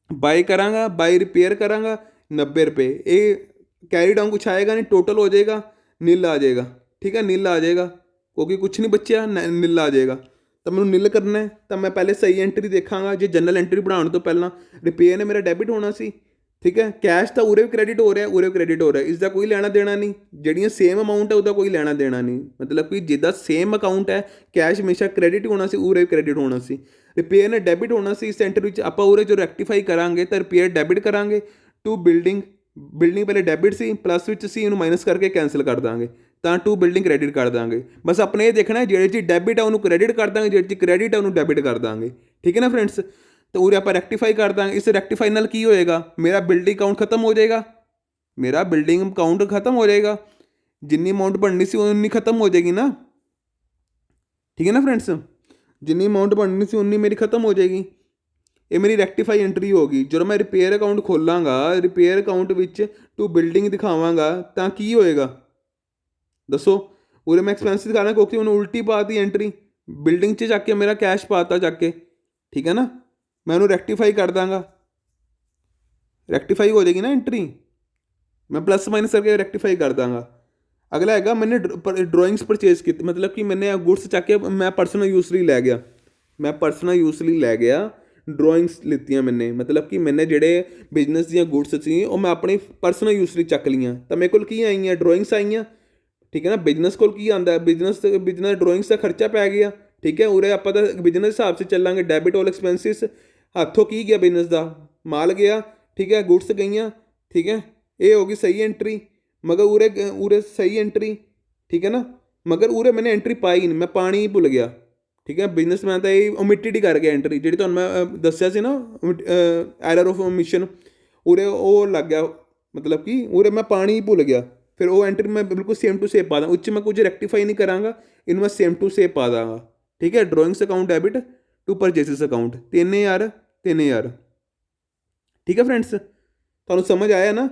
ਬਾਈ ਕਰਾਂਗਾ, ਬਾਈ ਰਿਪੇਅਰ ਕਰਾਂਗਾ 90 ਰੁਪਏ, ਇਹ कैरी डाउन कुछ आएगा नहीं, टोटल हो जाएगा नील आ जाएगा। ठीक है, नील आ जाएगा क्योंकि कुछ नहीं बचिया, नील आ जाएगा। ਤਾਂ ਮੈਨੂੰ ਨਿਲ ਕਰਨਾ ਹੈ ਤਾਂ ਮੈਂ ਪਹਿਲੇ ਸਹੀ ਐਂਟਰੀ ਦੇਖਾਂਗਾ। ਜੇ ਜਨਰਲ ਐਂਟਰੀ ਬਣਾਉਣ ਤੋਂ ਪਹਿਲਾਂ ਰਿਪੇਅਰ ਨੇ ਮੇਰਾ ਡੈਬਿਟ ਹੋਣਾ ਸੀ। ਠੀਕ ਹੈ, ਕੈਸ਼ ਤਾਂ ਉਰੇ ਵੀ ਕ੍ਰੈਡਿਟ ਹੋ ਰਿਹਾ, ਉਰੇ ਵੀ ਕ੍ਰੈਡਿਟ ਹੋ ਰਿਹਾ, ਇਸ ਦਾ ਕੋਈ ਲੈਣਾ ਦੇਣਾ ਨਹੀਂ। ਜਿਹੜੀਆਂ ਸੇਮ ਅਮਾਊਂਟ ਹੈ ਉਹਦਾ ਕੋਈ ਲੈਣਾ ਦੇਣਾ ਨਹੀਂ। ਮਤਲਬ ਕਿ ਜਿੱਦਾਂ ਸੇਮ ਅਕਾਊਂਟ ਹੈ, ਕੈਸ਼ ਹਮੇਸ਼ਾ ਕ੍ਰੈਡਿਟ ਹੋਣਾ ਸੀ, ਉਰੇ ਵੀ ਕ੍ਰੈਡਿਟ ਹੋਣਾ ਸੀ। ਰਿਪੇਅਰ ਨੇ ਡੈਬਿਟ ਹੋਣਾ ਸੀ। ਇਸ ਐਂਟਰੀ ਵਿੱਚ ਆਪਾਂ ਉਰੇ ਜੋ ਰੈਕਟੀਫਾਈ ਕਰਾਂਗੇ ਤਾਂ ਰਿਪੇਅਰ ਡੈਬਿਟ ਕਰਾਂਗੇ ਟੂ ਬਿਲਡਿੰਗ। ਬਿਲਡਿੰਗ ਪਹਿਲੇ ਡੈਬਿਟ ਸੀ, ਪਲੱਸ ਵਿੱਚ ਸੀ, ਇਹਨੂੰ ਮਾਈਨਸ ਕਰਕੇ ਕੈਂਸਲ ਕਰ ਦਾਂਗੇ ਤਾਂ ਟੂ ਬਿਲਡਿੰਗ ਕ੍ਰੈਡਿਟ ਕਰ ਦਾਂਗੇ। ਬਸ ਆਪਣੇ ਇਹ ਦੇਖਣਾ ਜਿਹੜੇ 'ਚ ਡੈਬਿਟ ਆ ਉਹਨੂੰ ਕ੍ਰੈਡਿਟ ਕਰ ਦਾਂਗੇ, ਜਿਹੜੇ 'ਚ ਕ੍ਰੈਡਿਟ ਆ ਉਹਨੂੰ ਡੈਬਿਟ ਕਰ ਦਾਂਗੇ। ਠੀਕ ਹੈ ਨਾ ਫਰੈਂਡਸ। ਤਾਂ ਉਰੇ ਆਪਾਂ ਰੈਕਟੀਫਾਈ ਕਰ ਦਾਂਗੇ। ਇਸ ਰੈਕਟੀਫਾਈ ਨਾਲ ਕੀ ਹੋਏਗਾ, ਮੇਰਾ ਬਿਲਡਿੰਗ ਅਕਾਊਂਟ ਖਤਮ ਹੋ ਜਾਏਗਾ, ਮੇਰਾ ਬਿਲਡਿੰਗ ਅਕਾਊਂਟ ਖਤਮ ਹੋ ਜਾਏਗਾ। ਜਿੰਨੀ ਅਮਾਊਂਟ ਬਣਨੀ ਸੀ ਉਨੀ ਖਤਮ ਹੋ ਜਾਏਗੀ ਨਾ। ਠੀਕ ਹੈ ਨਾ ਫਰੈਂਡਸ, ਜਿੰਨੀ ਅਮਾਊਂਟ ਬਣਨੀ ਸੀ ਉਨੀ ਮੇਰੀ ਖਤਮ ਹੋ ਜਾਏਗੀ। ਇਹ ਮੇਰੀ ਰੈਕਟੀਫਾਈ ਐਂਟਰੀ ਹੋ ਗਈ। ਜਦੋਂ ਮੈਂ ਰਿਪੇਅਰ ਅਕਾਊਂਟ ਖੋਲਾਂਗਾ, ਰਿਪੇਅਰ ਅਕਾਊਂਟ ਵਿੱਚ ਟੂ ਬਿਲਡਿੰਗ ਦਿਖਾਵਾਂਗਾ ਤਾਂ ਕੀ ਹੋਏਗਾ ਦੱਸੋ। ਉਰੇ ਮੈਂ ਐਕਸਪੈਂਸ ਦਿਖਾਣਾ ਕਿਉਂਕਿ ਉਹਨੂੰ ਉਲਟੀ ਪਾਤੀ ਐਂਟਰੀ, ਬਿਲਡਿੰਗ 'ਚ ਜਾ ਕੇ ਮੇਰਾ ਕੈਸ਼ ਪਾਤਾ ਜਾ ਕੇ। ਠੀਕ ਹੈ ਨਾ, ਮੈਂ ਉਹਨੂੰ ਰੈਕਟੀਫਾਈ ਕਰ ਦਾਂਗਾ, ਰੈਕਟੀਫਾਈ ਹੋ ਜਾਏਗੀ ਨਾ ਐਂਟਰੀ। ਮੈਂ ਪਲੱਸ ਮਾਈਨਸ ਕਰਕੇ ਰੈਕਟੀਫਾਈ ਕਰ ਦਾਂਗਾ। ਅਗਲਾ ਹੈਗਾ ਮੈਨੇ ਡਰਾਇੰਗਸ ਪਰਚੇਜ਼ ਕੀਤੀ, ਮਤਲਬ ਕਿ ਮੈਨੇ ਗੁਡਸ ਚੱਕ ਕੇ ਮੈਂ ਪਰਸਨਲ ਯੂਜ਼ ਲਈ ਲੈ ਗਿਆ, ਮੈਂ ਪਰਸਨਲ ਯੂਜ਼ ਲਈ ਲੈ ਗਿਆ। ਡਰਾਇੰਗਸ ਲਿੱਤੀਆਂ ਮੈਨੇ, ਮਤਲਬ ਕਿ ਮੈਨੇ ਜਿਹੜੇ ਬਿਜ਼ਨਸ ਦੀਆਂ ਗੁਡਸ ਸੀ ਉਹ ਮੈਂ ਆਪਣੀ ਪਰਸਨਲ ਯੂਜ਼ ਲਈ ਚੱਕ ਲਈਆਂ। ਤਾਂ ਮੇਰੇ ਕੋਲ ਕੀ ਆਈਆਂ, ਡਰਾਇੰਗਸ ਆਈਆਂ। ਠੀਕ ਹੈ ਨਾ, ਬਿਜ਼ਨਸ ਕੋਲ ਕੀ ਆਉਂਦਾ, ਬਿਜ਼ਨਸ ਡਰਾਇੰਗਸ ਦਾ ਖਰਚਾ ਪੈ ਗਿਆ। ਠੀਕ ਹੈ, ਉਰੇ ਆਪਾਂ ਤਾਂ ਬਿਜ਼ਨਸ ਹਿਸਾਬ ਸੇ ਚੱਲਾਂਗੇ, ਡੈਬਿਟ ਆਲ ਐਕਸਪੈਂਸਿਸ। ਹੱਥੋਂ ਕੀ ਗਿਆ ਬਿਜ਼ਨਸ ਦਾ, ਮਾਲ ਗਿਆ। ਠੀਕ ਹੈ, ਗੁਡਸ ਗਈਆਂ। ਠੀਕ ਹੈ, ਇਹ ਹੋ ਗਈ ਸਹੀ ਐਂਟਰੀ। ਮਗਰ ਉਰੇ ਸਹੀ ਐਂਟਰੀ। ਠੀਕ ਹੈ ਨਾ, ਮਗਰ ਉਰੇ ਮੈंने ਐਂਟਰੀ ਪਾਈ ਨਹੀਂ, ਮੈਂ ਪਾਣੀ ਹੀ ਭੁੱਲ ਗਿਆ। ਠੀਕ ਹੈ, ਬਿਜ਼ਨਸਮੈਨ ਤਾਂ ਇਹ ਓਮਿਟਡ ਹੀ ਕਰ ਗਿਆ ਐਂਟਰੀ, ਜਿਹੜੀ ਤੁਹਾਨੂੰ ਮੈਂ ਦੱਸਿਆ ਸੀ ਨਾ ਐਰਰ ਆਫ ਓਮਿਸ਼ਨ। ਉਰੇ ਉਹ ਲੱਗ ਗਿਆ, ਮਤਲਬ ਕਿ ਉਰੇ ਮੈਂ ਪਾਣੀ ਹੀ ਭੁੱਲ ਗਿਆ। ਫਿਰ ਉਹ ਐਂਟਰੀ ਮੈਂ ਬਿਲਕੁਲ ਸੇਮ ਟੂ ਸੇਮ ਪਾ ਦਾਂ, ਉੱਚ ਮੈਂ ਕੁਝ ਰੈਕਟੀਫਾਈ ਨਹੀਂ ਕਰਾਂਗਾ, ਇਹਨੂੰ ਮੈਂ ਸੇਮ ਟੂ ਸੇਮ ਪਾ ਦਾਂਗਾ। ਠੀਕ ਹੈ, drawings account debit to purchases account 3000 3000। ਠੀਕ ਹੈ ਫਰੈਂਡਸ, ਤੁਹਾਨੂੰ ਸਮਝ ਆਇਆ ਨਾ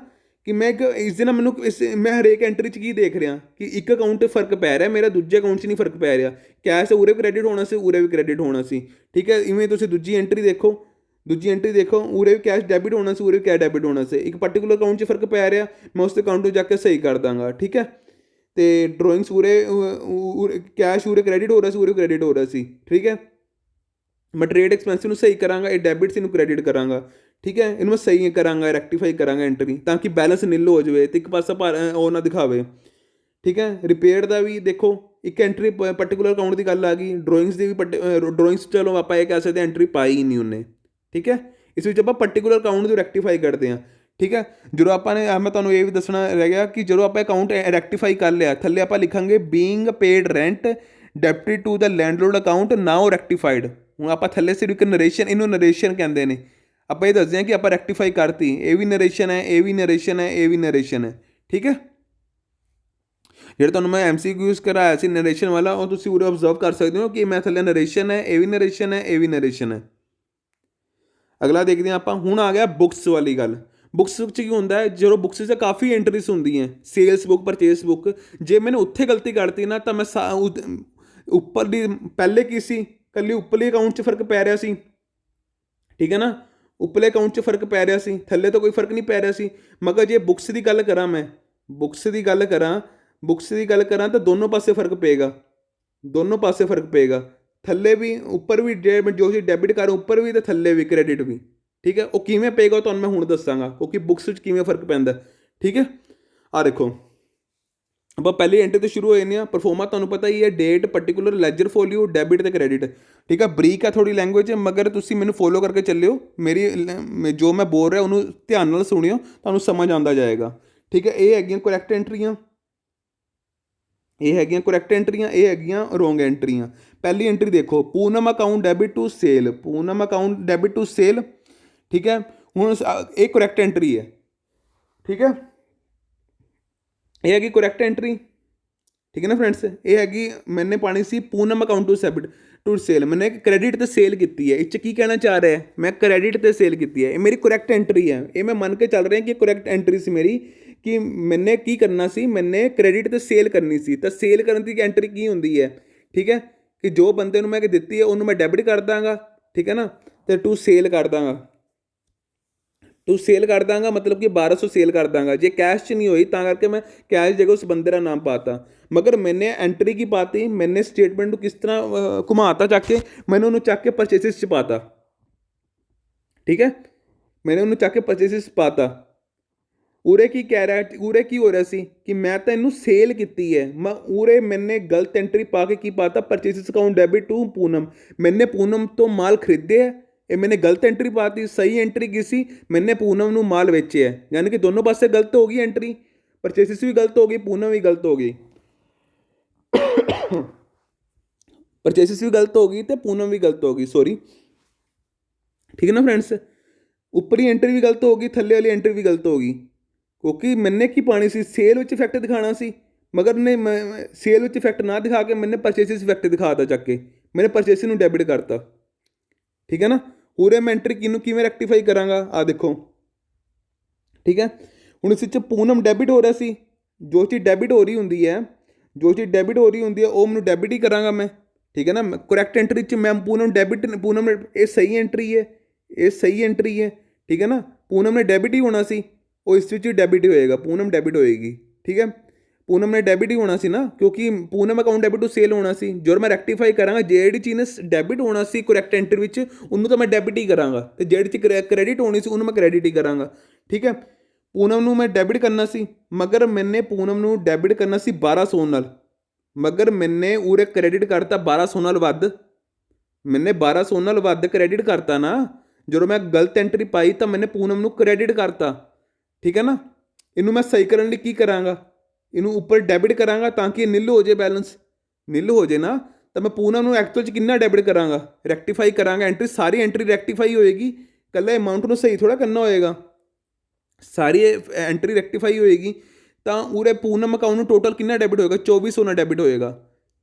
ਕਿ ਮੈਂ ਇੱਕ ਇਸ ਦੇ ਨਾਲ ਮੈਨੂੰ ਮੈਂ ਹਰੇਕ ਐਂਟਰੀ 'ਚ ਕੀ ਦੇਖ ਰਿਹਾ ਕਿ ਇੱਕ ਅਕਾਊਂਟ 'ਤੇ ਫਰਕ ਪੈ ਰਿਹਾ, ਮੇਰਾ ਦੂਜੇ ਅਕਾਊਂਟ 'ਚ ਨਹੀਂ ਫਰਕ ਪੈ ਰਿਹਾ। ਕੈਸ਼ ਉਰੇ ਕ੍ਰੈਡਿਟ ਹੋਣਾ ਸੀ, ਉਰੇ ਵੀ ਕ੍ਰੈਡਿਟ ਹੋਣਾ ਸੀ। ਠੀਕ ਹੈ, ਇਵੇਂ ਤੁਸੀਂ ਦੂਜੀ ਐਂਟਰੀ ਦੇਖੋ, ਦੂਜੀ ਐਂਟਰੀ ਦੇਖੋ, ਉਰੇ ਵੀ ਕੈਸ਼ ਡੈਬਿਟ ਹੋਣਾ ਸੀ, ਉਰੇ ਵੀ ਕੈਸ਼ ਡੈਬਿਟ ਹੋਣਾ ਸੀ। ਇੱਕ ਪਰਟੀਕੂਲਰ ਅਕਾਊਂਟ 'ਚ ਫਰਕ ਪੈ ਰਿਹਾ, ਮੈਂ ਉਸ ਅਕਾਊਂਟ ਨੂੰ ਜਾ ਕੇ ਸਹੀ ਕਰ ਦਾਂਗਾ। ਠੀਕ ਹੈ, ਅਤੇ ਡਰਾਇੰਗਸ ਉਰੇ ਕੈਸ਼ ਉਰੇ ਕ੍ਰੈਡਿਟ ਹੋ ਰਿਹਾ ਸੀ, ਉਰੇ ਕ੍ਰੈਡਿਟ ਹੋ ਰਿਹਾ ਸੀ। ਠੀਕ ਹੈ, ਮੈਂ ਟਰੇਡ ਐਕਸਪੈਂਸਿਵ ਨੂੰ ਸਹੀ ਕਰਾਂਗਾ, ਇਹ ਡੈਬਿਟ ਸੀ ਨੂੰ ਕ੍ਰੈਡਿਟ ਕਰਾਂਗਾ। ਠੀਕ ਹੈ, ਇਹਨੂੰ ਮੈਂ ਸਹੀ ਕਰਾਂਗਾ, ਰੈਕਟੀਫਾਈ ਕਰਾਂਗਾ ਐਂਟਰੀ, ਤਾਂ ਕਿ ਬੈਲੈਂਸ ਨਿਲ ਹੋ ਜਾਵੇ ਅਤੇ ਇੱਕ ਪਾਸਾ ਉਹ ਨਾ ਦਿਖਾਵੇ। ਠੀਕ ਹੈ, ਰਿਪੇਅਰ ਦਾ ਵੀ ਦੇਖੋ, ਇੱਕ ਐਂਟਰੀ ਪਰਟੀਕੂਲਰ ਅਕਾਊਂਟ ਦੀ ਗੱਲ ਆ ਗਈ। ਡਰਾਇੰਗਸ ਦੀ ਵੀ ਡਰਾਇੰਗਸ ਚਲੋ ਆਪਾਂ ਇਹ ਕਹਿ ਸਕਦੇ ਐਂਟਰੀ ਪਾਈ ਹੀ ਨਹੀਂ ਉਹਨੇ। ਠੀਕ ਹੈ, ਇਸ ਵਿੱਚ ਆਪਾਂ ਪਰਟੀਕੂਲਰ ਅਕਾਊਂਟ ਨੂੰ ਰੈਕਟੀਫਾਈ ਕਰਦੇ ਹਾਂ। ਠੀਕ ਹੈ, ਜਦੋਂ ਆਪਾਂ ਨੇ ਮੈਂ ਤੁਹਾਨੂੰ ਇਹ ਵੀ ਦੱਸਣਾ ਰਹਿ ਗਿਆ ਕਿ ਜਦੋਂ ਆਪਾਂ ਅਕਾਊਂਟ ਰੈਕਟੀਫਾਈ ਕਰ ਲਿਆ, ਥੱਲੇ ਆਪਾਂ ਲਿਖਾਂਗੇ being paid rent debited to the landlord account now rectified. ਹੁਣ ਆਪਾਂ ਥੱਲੇ ਸਿਰਫ ਇੱਕ ਨਰੇਸ਼ਨ, ਇਹਨੂੰ ਨਰੇਸ਼ਨ ਕਹਿੰਦੇ ਨੇ। ਆਪਾਂ ਇਹ ਦੱਸਦੇ ਹਾਂ ਕਿ ਆਪਾਂ ਰੈਕਟੀਫਾਈ ਕਰਤੀ, ਇਹ ਵੀ ਨਰੇਸ਼ਨ ਹੈ, ਇਹ ਵੀ ਨਰੇਸ਼ਨ ਹੈ, ਇਹ ਵੀ ਨਰੇਸ਼ਨ ਹੈ। ਠੀਕ ਹੈ, ਜਿਹੜਾ ਤੁਹਾਨੂੰ ਮੈਂ MCQ ਯੂਜ਼ ਕਰਾਇਆ ਸੀ ਨਰੇਸ਼ਨ ਵਾਲਾ, ਉਹ ਤੁਸੀਂ ਉਰੇ ਓਬਜ਼ਰਵ ਕਰ ਸਕਦੇ ਹੋ ਕਿ ਮੈਂ ਥੱਲੇ ਨਰੇਸ਼ਨ ਹੈ, ਇਹ ਵੀ ਨਰੇਸ਼ਨ ਹੈ, ਇਹ ਵੀ ਨਰੇਸ਼ਨ ਹੈ। ਅਗਲਾ ਦੇਖਦੇ ਹਾਂ ਆਪਾਂ। ਹੁਣ ਆ ਗਿਆ ਬੁੱਕਸ ਵਾਲੀ ਗੱਲ। ਬੁੱਕਸ ਵਿੱਚ ਕੀ ਹੁੰਦਾ ਹੈ, ਜਦੋਂ ਬੁੱਕਸ 'ਚ ਕਾਫੀ ਐਂਟਰੀਜ਼ ਹੁੰਦੀਆਂ, ਸੇਲਸ ਬੁੱਕ, ਪਰਚੇਸ ਬੁੱਕ। ਜੇ ਮੈਨੂੰ ਉੱਥੇ ਗਲਤੀ ਕਰਤੀ ਨਾ ਤਾਂ ਮੈਂ ਉੱਪਰਲੀ ਪਹਿਲੇ ਕੀ ਸੀ, ਇਕੱਲੀ ਉੱਪਰਲੀ ਅਕਾਊਂਟ 'ਚ ਫਰਕ ਪੈ ਰਿਹਾ ਸੀ। ਠੀਕ ਹੈ ਨਾ, ਉੱਪਰਲੇ ਅਕਾਊਂਟ 'ਚ ਫਰਕ ਪੈ ਰਿਹਾ ਸੀ, ਥੱਲੇ ਤਾਂ ਕੋਈ ਫਰਕ ਨਹੀਂ ਪੈ ਰਿਹਾ ਸੀ। ਮਗਰ ਜੇ ਬੁੱਕਸ ਦੀ ਗੱਲ ਕਰਾਂ, ਮੈਂ ਬੁੱਕਸ ਦੀ ਗੱਲ ਕਰਾਂ ਤਾਂ ਦੋਨੋਂ ਪਾਸੇ ਫਰਕ ਪਏਗਾ, ਦੋਨੋਂ ਪਾਸੇ ਫਰਕ ਪਏਗਾ। ਥੱਲੇ ਵੀ ਉੱਪਰ ਵੀ, ਜੇ ਮੈਂ ਜੋ ਚੀਜ਼ ਡੈਬਿਟ ਕਰ ਉੱਪਰ ਵੀ ਅਤੇ ਥੱਲੇ ਵੀ ਕ੍ਰੈਡਿਟ ਵੀ। ਠੀਕ ਹੈ, ਉਹ ਕਿਵੇਂ ਪਏਗਾ ਤੁਹਾਨੂੰ ਮੈਂ ਹੁਣ ਦੱਸਾਂਗਾ, ਕਿਉਂਕਿ ਬੁੱਕਸ ਵਿੱਚ ਕਿਵੇਂ ਫਰਕ ਪੈਂਦਾ। ਠੀਕ ਹੈ, ਆਹ ਦੇਖੋ ਆਪਾਂ ਪਹਿਲੀ ਐਂਟਰੀ ਤੋਂ ਸ਼ੁਰੂ ਹੋ ਜਾਂਦੇ ਹਾਂ। ਪਰਫੋਰਮਾ ਤੁਹਾਨੂੰ ਪਤਾ ਹੀ ਹੈ, date, particular, ledger folio, debit ਅਤੇ ਕ੍ਰੈਡਿਟ। ਠੀਕ ਹੈ, ਬਰੀਕ ਹੈ ਥੋੜੀ ਲੈਂਗੁਏਜ, ਮਗਰ ਤੁਸੀਂ ਮੈਨੂੰ ਫੋਲੋ ਕਰਕੇ ਚੱਲਿਓ। ਮੇਰੀ ਜੋ ਮੈਂ ਬੋਲ ਰਿਹਾ ਉਹਨੂੰ ਧਿਆਨ ਨਾਲ ਸੁਣਿਓ, ਤੁਹਾਨੂੰ ਸਮਝ ਆਉਂਦਾ ਜਾਏਗਾ। ਠੀਕ ਹੈ, ਇਹ ਹੈਗੀਆਂ ਕਰੈਕਟ ਐਂਟਰੀਆਂ, ਇਹ ਹੈਗੀਆਂ ਕਰੈਕਟ ਐਂਟਰੀਆਂ, ਇਹ ਹੈਗੀਆਂ ਰੋਂਗ ਐਂਟਰੀਆਂ। ਪਹਿਲੀ ਐਂਟਰੀ ਦੇਖੋ, Poonam account debit to sale, Poonam account debit to sale. ਠੀਕ ਹੈ, ਹੁਣ ਇਹ ਕਰੈਕਟ ਐਂਟਰੀ ਹੈ। ਠੀਕ ਹੈ, ਇਹ ਹੈਗੀ ਕਰੈਕਟ ਐਂਟਰੀ। ਠੀਕ ਹੈ ਨਾ ਫਰੈਂਡਸ, ਇਹ ਹੈਗੀ ਮੈਨੇ ਪਾਣੀ ਸੀ Poonam account to debit to sale. ਮੈਨੇ ਕ੍ਰੈਡਿਟ 'ਤੇ ਸੇਲ ਕੀਤੀ ਹੈ, ਇਹ 'ਚ ਕੀ ਕਹਿਣਾ ਚਾਹ ਰਿਹਾ, ਮੈਂ ਕ੍ਰੈਡਿਟ 'ਤੇ ਸੇਲ ਕੀਤੀ ਹੈ, ਇਹ ਮੇਰੀ ਕਰੈਕਟ ਐਂਟਰੀ ਹੈ। ਇਹ ਮੈਂ ਮੰਨ ਕੇ ਚੱਲ ਰਿਹਾ ਕਿ ਕਰੈਕਟ ਐਂਟਰੀ ਸੀ ਮੇਰੀ, ਕਿ ਮੈਨੇ ਕੀ ਕਰਨਾ ਸੀ, ਮੈਨੇ ਕ੍ਰੈਡਿਟ 'ਤੇ ਸੇਲ ਕਰਨੀ ਸੀ। ਤਾਂ ਸੇਲ ਕਰਨ ਦੀ ਐਂਟਰੀ ਕੀ ਹੁੰਦੀ ਹੈ, ਠੀਕ ਹੈ, ਕਿ ਜੋ ਬੰਦੇ ਨੂੰ ਮੈਂ ਦਿੱਤੀ ਹੈ ਉਹਨੂੰ ਮੈਂ ਡੈਬਿਟ ਕਰ ਦਾਂਗਾ। ਠੀਕ ਹੈ ਨਾ, ਅਤੇ ਟੂ ਸੇਲ ਕਰ ਦਾਂਗਾ, ਤੂੰ ਸੇਲ ਕਰ ਦਾਂਗਾ ਮਤਲਬ ਕਿ 1200 ਸੇਲ ਕਰ ਦਾਂਗਾ। ਜੇ ਕੈਸ਼ 'ਚ ਨਹੀਂ ਹੋਈ ਤਾਂ ਕਰਕੇ ਮੈਂ ਕੈਸ਼ ਜਗ੍ਹਾ ਉਸ ਬੰਦੇ ਦਾ ਨਾਮ ਪਾਤਾ। ਮਗਰ ਮੈਨੇ ਐਂਟਰੀ ਕੀ ਪਾਤੀ, ਮੈਨੇ ਸਟੇਟਮੈਂਟ ਨੂੰ ਕਿਸ ਤਰ੍ਹਾਂ ਘੁਮਾਤਾ ਚੱਕ ਕੇ, ਮੈਨੂੰ ਉਹਨੂੰ ਚੱਕ ਕੇ ਪਰਚੇਸਿਸ 'ਚ ਪਾਤਾ। ਠੀਕ ਹੈ, ਮੈਨੇ ਉਹਨੂੰ ਚੱਕ ਕੇ ਪਰਚੇਸਿਸ ਪਾਤਾ। ਉਰੇ ਕੀ ਕਹਿ ਰਿਹਾ, ਉਰੇ ਕੀ ਹੋ ਰਿਹਾ ਸੀ ਕਿ ਮੈਂ ਤਾਂ ਇਹਨੂੰ ਸੇਲ ਕੀਤੀ ਹੈ, ਮੈਂ ਉਰੇ ਮੈਨੇ ਗਲਤ ਐਂਟਰੀ ਪਾ ਕੇ ਕੀ ਪਾਤਾ, ਪਰਚੇਸਿਸ ਅਕਾਊਂਟ ਡੈਬਿਟ ਟੂ ਪੂਨਮ। ਮੈਨੇ ਪੂਨਮ ਤੋਂ ਮਾਲ ਖਰੀਦਿਆ, ਇਹ ਮੈਨੇ ਗਲਤ ਐਂਟਰੀ ਪਾਤੀ। ਸਹੀ ਐਂਟਰੀ ਕੀ ਸੀ, ਮੈਨੇ ਪੂਨਮ ਨੂੰ ਮਾਲ ਵੇਚਿਆ, ਯਾਨੀ ਕਿ ਦੋਨੋਂ ਪਾਸੇ ਗਲਤ ਹੋ ਗਈ ਐਂਟਰੀ। ਪਰਚੇਸਿਸ ਵੀ ਗਲਤ ਹੋ ਗਈ, ਪੂਨਮ ਵੀ ਗਲਤ ਹੋ ਗਈ। ਪਰਚੇਸਿਸ ਵੀ ਗਲਤ ਹੋ ਗਈ ਤੇ ਪੂਨਮ ਵੀ ਗਲਤ ਹੋ ਗਈ, ਸੌਰੀ। ਠੀਕ ਹੈ ਨਾ ਫਰੈਂਡਸ, ਉੱਪਰੀ ਐਂਟਰੀ ਵੀ ਗਲਤ ਹੋ ਗਈ, ਥੱਲੇ ਵਾਲੀ ਐਂਟਰੀ ਵੀ ਗਲਤ ਹੋ ਗਈ। ਕਿਉਂਕਿ ਮੈਨੇ ਕੀ ਪਾਣੀ ਸੀ, ਸੇਲ ਵਿੱਚ ਇਫੈਕਟ ਦਿਖਾਉਣਾ ਸੀ, ਮਗਰ ਨੇ ਸੇਲ ਵਿੱਚ ਇਫੈਕਟ ਨਾ ਦਿਖਾ ਕੇ ਮੈਨੇ ਪਰਚੇਸਿਸ ਇਫੈਕਟ ਦਿਖਾਤਾ ਚੱਕ ਕੇ, ਮੈਨੇ ਪਰਚੇਸਿਸ ਨੂੰ ਡੈਬਿਟ ਕਰਤਾ। ਠੀਕ ਹੈ ਨਾ, ਉਰੇ ਮੈਂ ਐਂਟਰੀ ਕਿਹਨੂੰ ਕਿਵੇਂ ਰੈਕਟੀਫਾਈ ਕਰਾਂਗਾ, ਆ ਦੇਖੋ। ਠੀਕ ਹੈ, ਹੁਣ ਇਸ ਵਿੱਚ ਪੂਨਮ ਡੈਬਿਟ ਹੋ ਰਿਹਾ ਸੀ, ਜੋ ਚੀਜ਼ ਡੈਬਿਟ ਹੋ ਰਹੀ ਹੁੰਦੀ ਹੈ, ਜੋ ਚੀਜ਼ ਡੈਬਿਟ ਹੋ ਰਹੀ ਹੁੰਦੀ ਹੈ ਉਹ ਮੈਨੂੰ ਡੈਬਿਟ ਹੀ ਕਰਾਂਗਾ ਮੈਂ। ਠੀਕ ਹੈ ਨਾ, ਕਰੈਕਟ ਐਂਟਰੀ 'ਚ ਮੈਂ ਪੂਨਮ ਡੈਬਿਟ, ਪੂਨਮ ਇਹ ਸਹੀ ਐਂਟਰੀ ਹੈ, ਇਹ ਸਹੀ ਐਂਟਰੀ ਹੈ। ਠੀਕ ਹੈ ਨਾ, ਪੂਨਮ ਨੇ ਡੈਬਿਟ ਹੀ ਹੋਣਾ ਸੀ, ਉਹ ਇਸ ਵਿੱਚ ਡੈਬਿਟ ਹੀ ਹੋਏਗਾ, ਪੂਨਮ ਡੈਬਿਟ ਹੋਏਗੀ। ਠੀਕ ਹੈ, ਪੂਨਮ ਨੇ ਡੈਬਿਟ ਹੀ ਹੋਣਾ ਸੀ ਨਾ, ਕਿਉਂਕਿ Poonam account debit to sale ਹੋਣਾ ਸੀ। ਜਦੋਂ ਮੈਂ ਰੈਕਟੀਫਾਈ ਕਰਾਂਗਾ, ਜਿਹੜੀ ਚੀਜ਼ ਨੇ ਡੈਬਿਟ ਹੋਣਾ ਸੀ ਕਰੈਕਟ ਐਂਟਰੀ ਵਿੱਚ, ਉਹਨੂੰ ਤਾਂ ਮੈਂ ਡੈਬਿਟ ਹੀ ਕਰਾਂਗਾ, ਅਤੇ ਜਿਹੜੀ ਚੀਜ਼ ਕ੍ਰੈਡਿਟ ਹੋਣੀ ਸੀ ਉਹਨੂੰ ਮੈਂ ਕ੍ਰੈਡਿਟ ਹੀ ਕਰਾਂਗਾ। ਠੀਕ ਹੈ, ਪੂਨਮ ਨੂੰ ਮੈਂ ਡੈਬਿਟ ਕਰਨਾ ਸੀ, ਮਗਰ ਮੈਨੇ ਪੂਨਮ ਨੂੰ ਡੈਬਿਟ ਕਰਨਾ ਸੀ 1200 ਨਾਲ, ਮਗਰ ਮੈਨੇ ਉਰੇ ਕ੍ਰੈਡਿਟ ਕਰਤਾ 1200 ਨਾਲ ਵੱਧ। ਮੈਨੇ 1200 ਨਾਲ ਵੱਧ ਕ੍ਰੈਡਿਟ ਕਰਤਾ ਨਾ, ਜਦੋਂ ਮੈਂ ਗਲਤ ਐਂਟਰੀ ਪਾਈ ਤਾਂ ਮੈਨੇ ਪੂਨਮ ਨੂੰ ਕ੍ਰੈਡਿਟ ਕਰਤਾ। ਠੀਕ ਹੈ ਨਾ, ਇਹਨੂੰ ਮੈਂ ਸਹੀ ਕਰਨ ਲਈ ਕੀ ਕਰਾਂਗਾ, ਇਹਨੂੰ ਉੱਪਰ ਡੈਬਿਟ ਕਰਾਂਗਾ ਤਾਂ ਕਿ ਨਿਲ ਹੋ ਜਾਏ, ਬੈਲੈਂਸ ਨਿਲ ਹੋ ਜਾਏ ਨਾ। ਤਾਂ ਮੈਂ ਪੂਨਮ ਨੂੰ ਐਕਚੁਅਲ 'ਚ ਕਿੰਨਾ ਡੈਬਿਟ ਕਰਾਂਗਾ, ਰੈਕਟੀਫਾਈ ਕਰਾਂਗਾ ਐਂਟਰੀ, ਸਾਰੀ ਐਂਟਰੀ ਰੈਕਟੀਫਾਈ ਹੋਏਗੀ, ਇਕੱਲਾ ਅਮਾਊਂਟ ਨੂੰ ਸਹੀ ਥੋੜ੍ਹਾ ਕਰਨਾ ਹੋਏਗਾ, ਸਾਰੀ ਐਂਟਰੀ ਰੈਕਟੀਫਾਈ ਹੋਏਗੀ। ਤਾਂ ਉਰੇ ਪੂਨਮ ਅਕਾਊਂਟ ਨੂੰ ਟੋਟਲ ਕਿੰਨਾ ਡੈਬਿਟ ਹੋਏਗਾ, 2400 ਨਾਲ ਡੈਬਿਟ ਹੋਏਗਾ।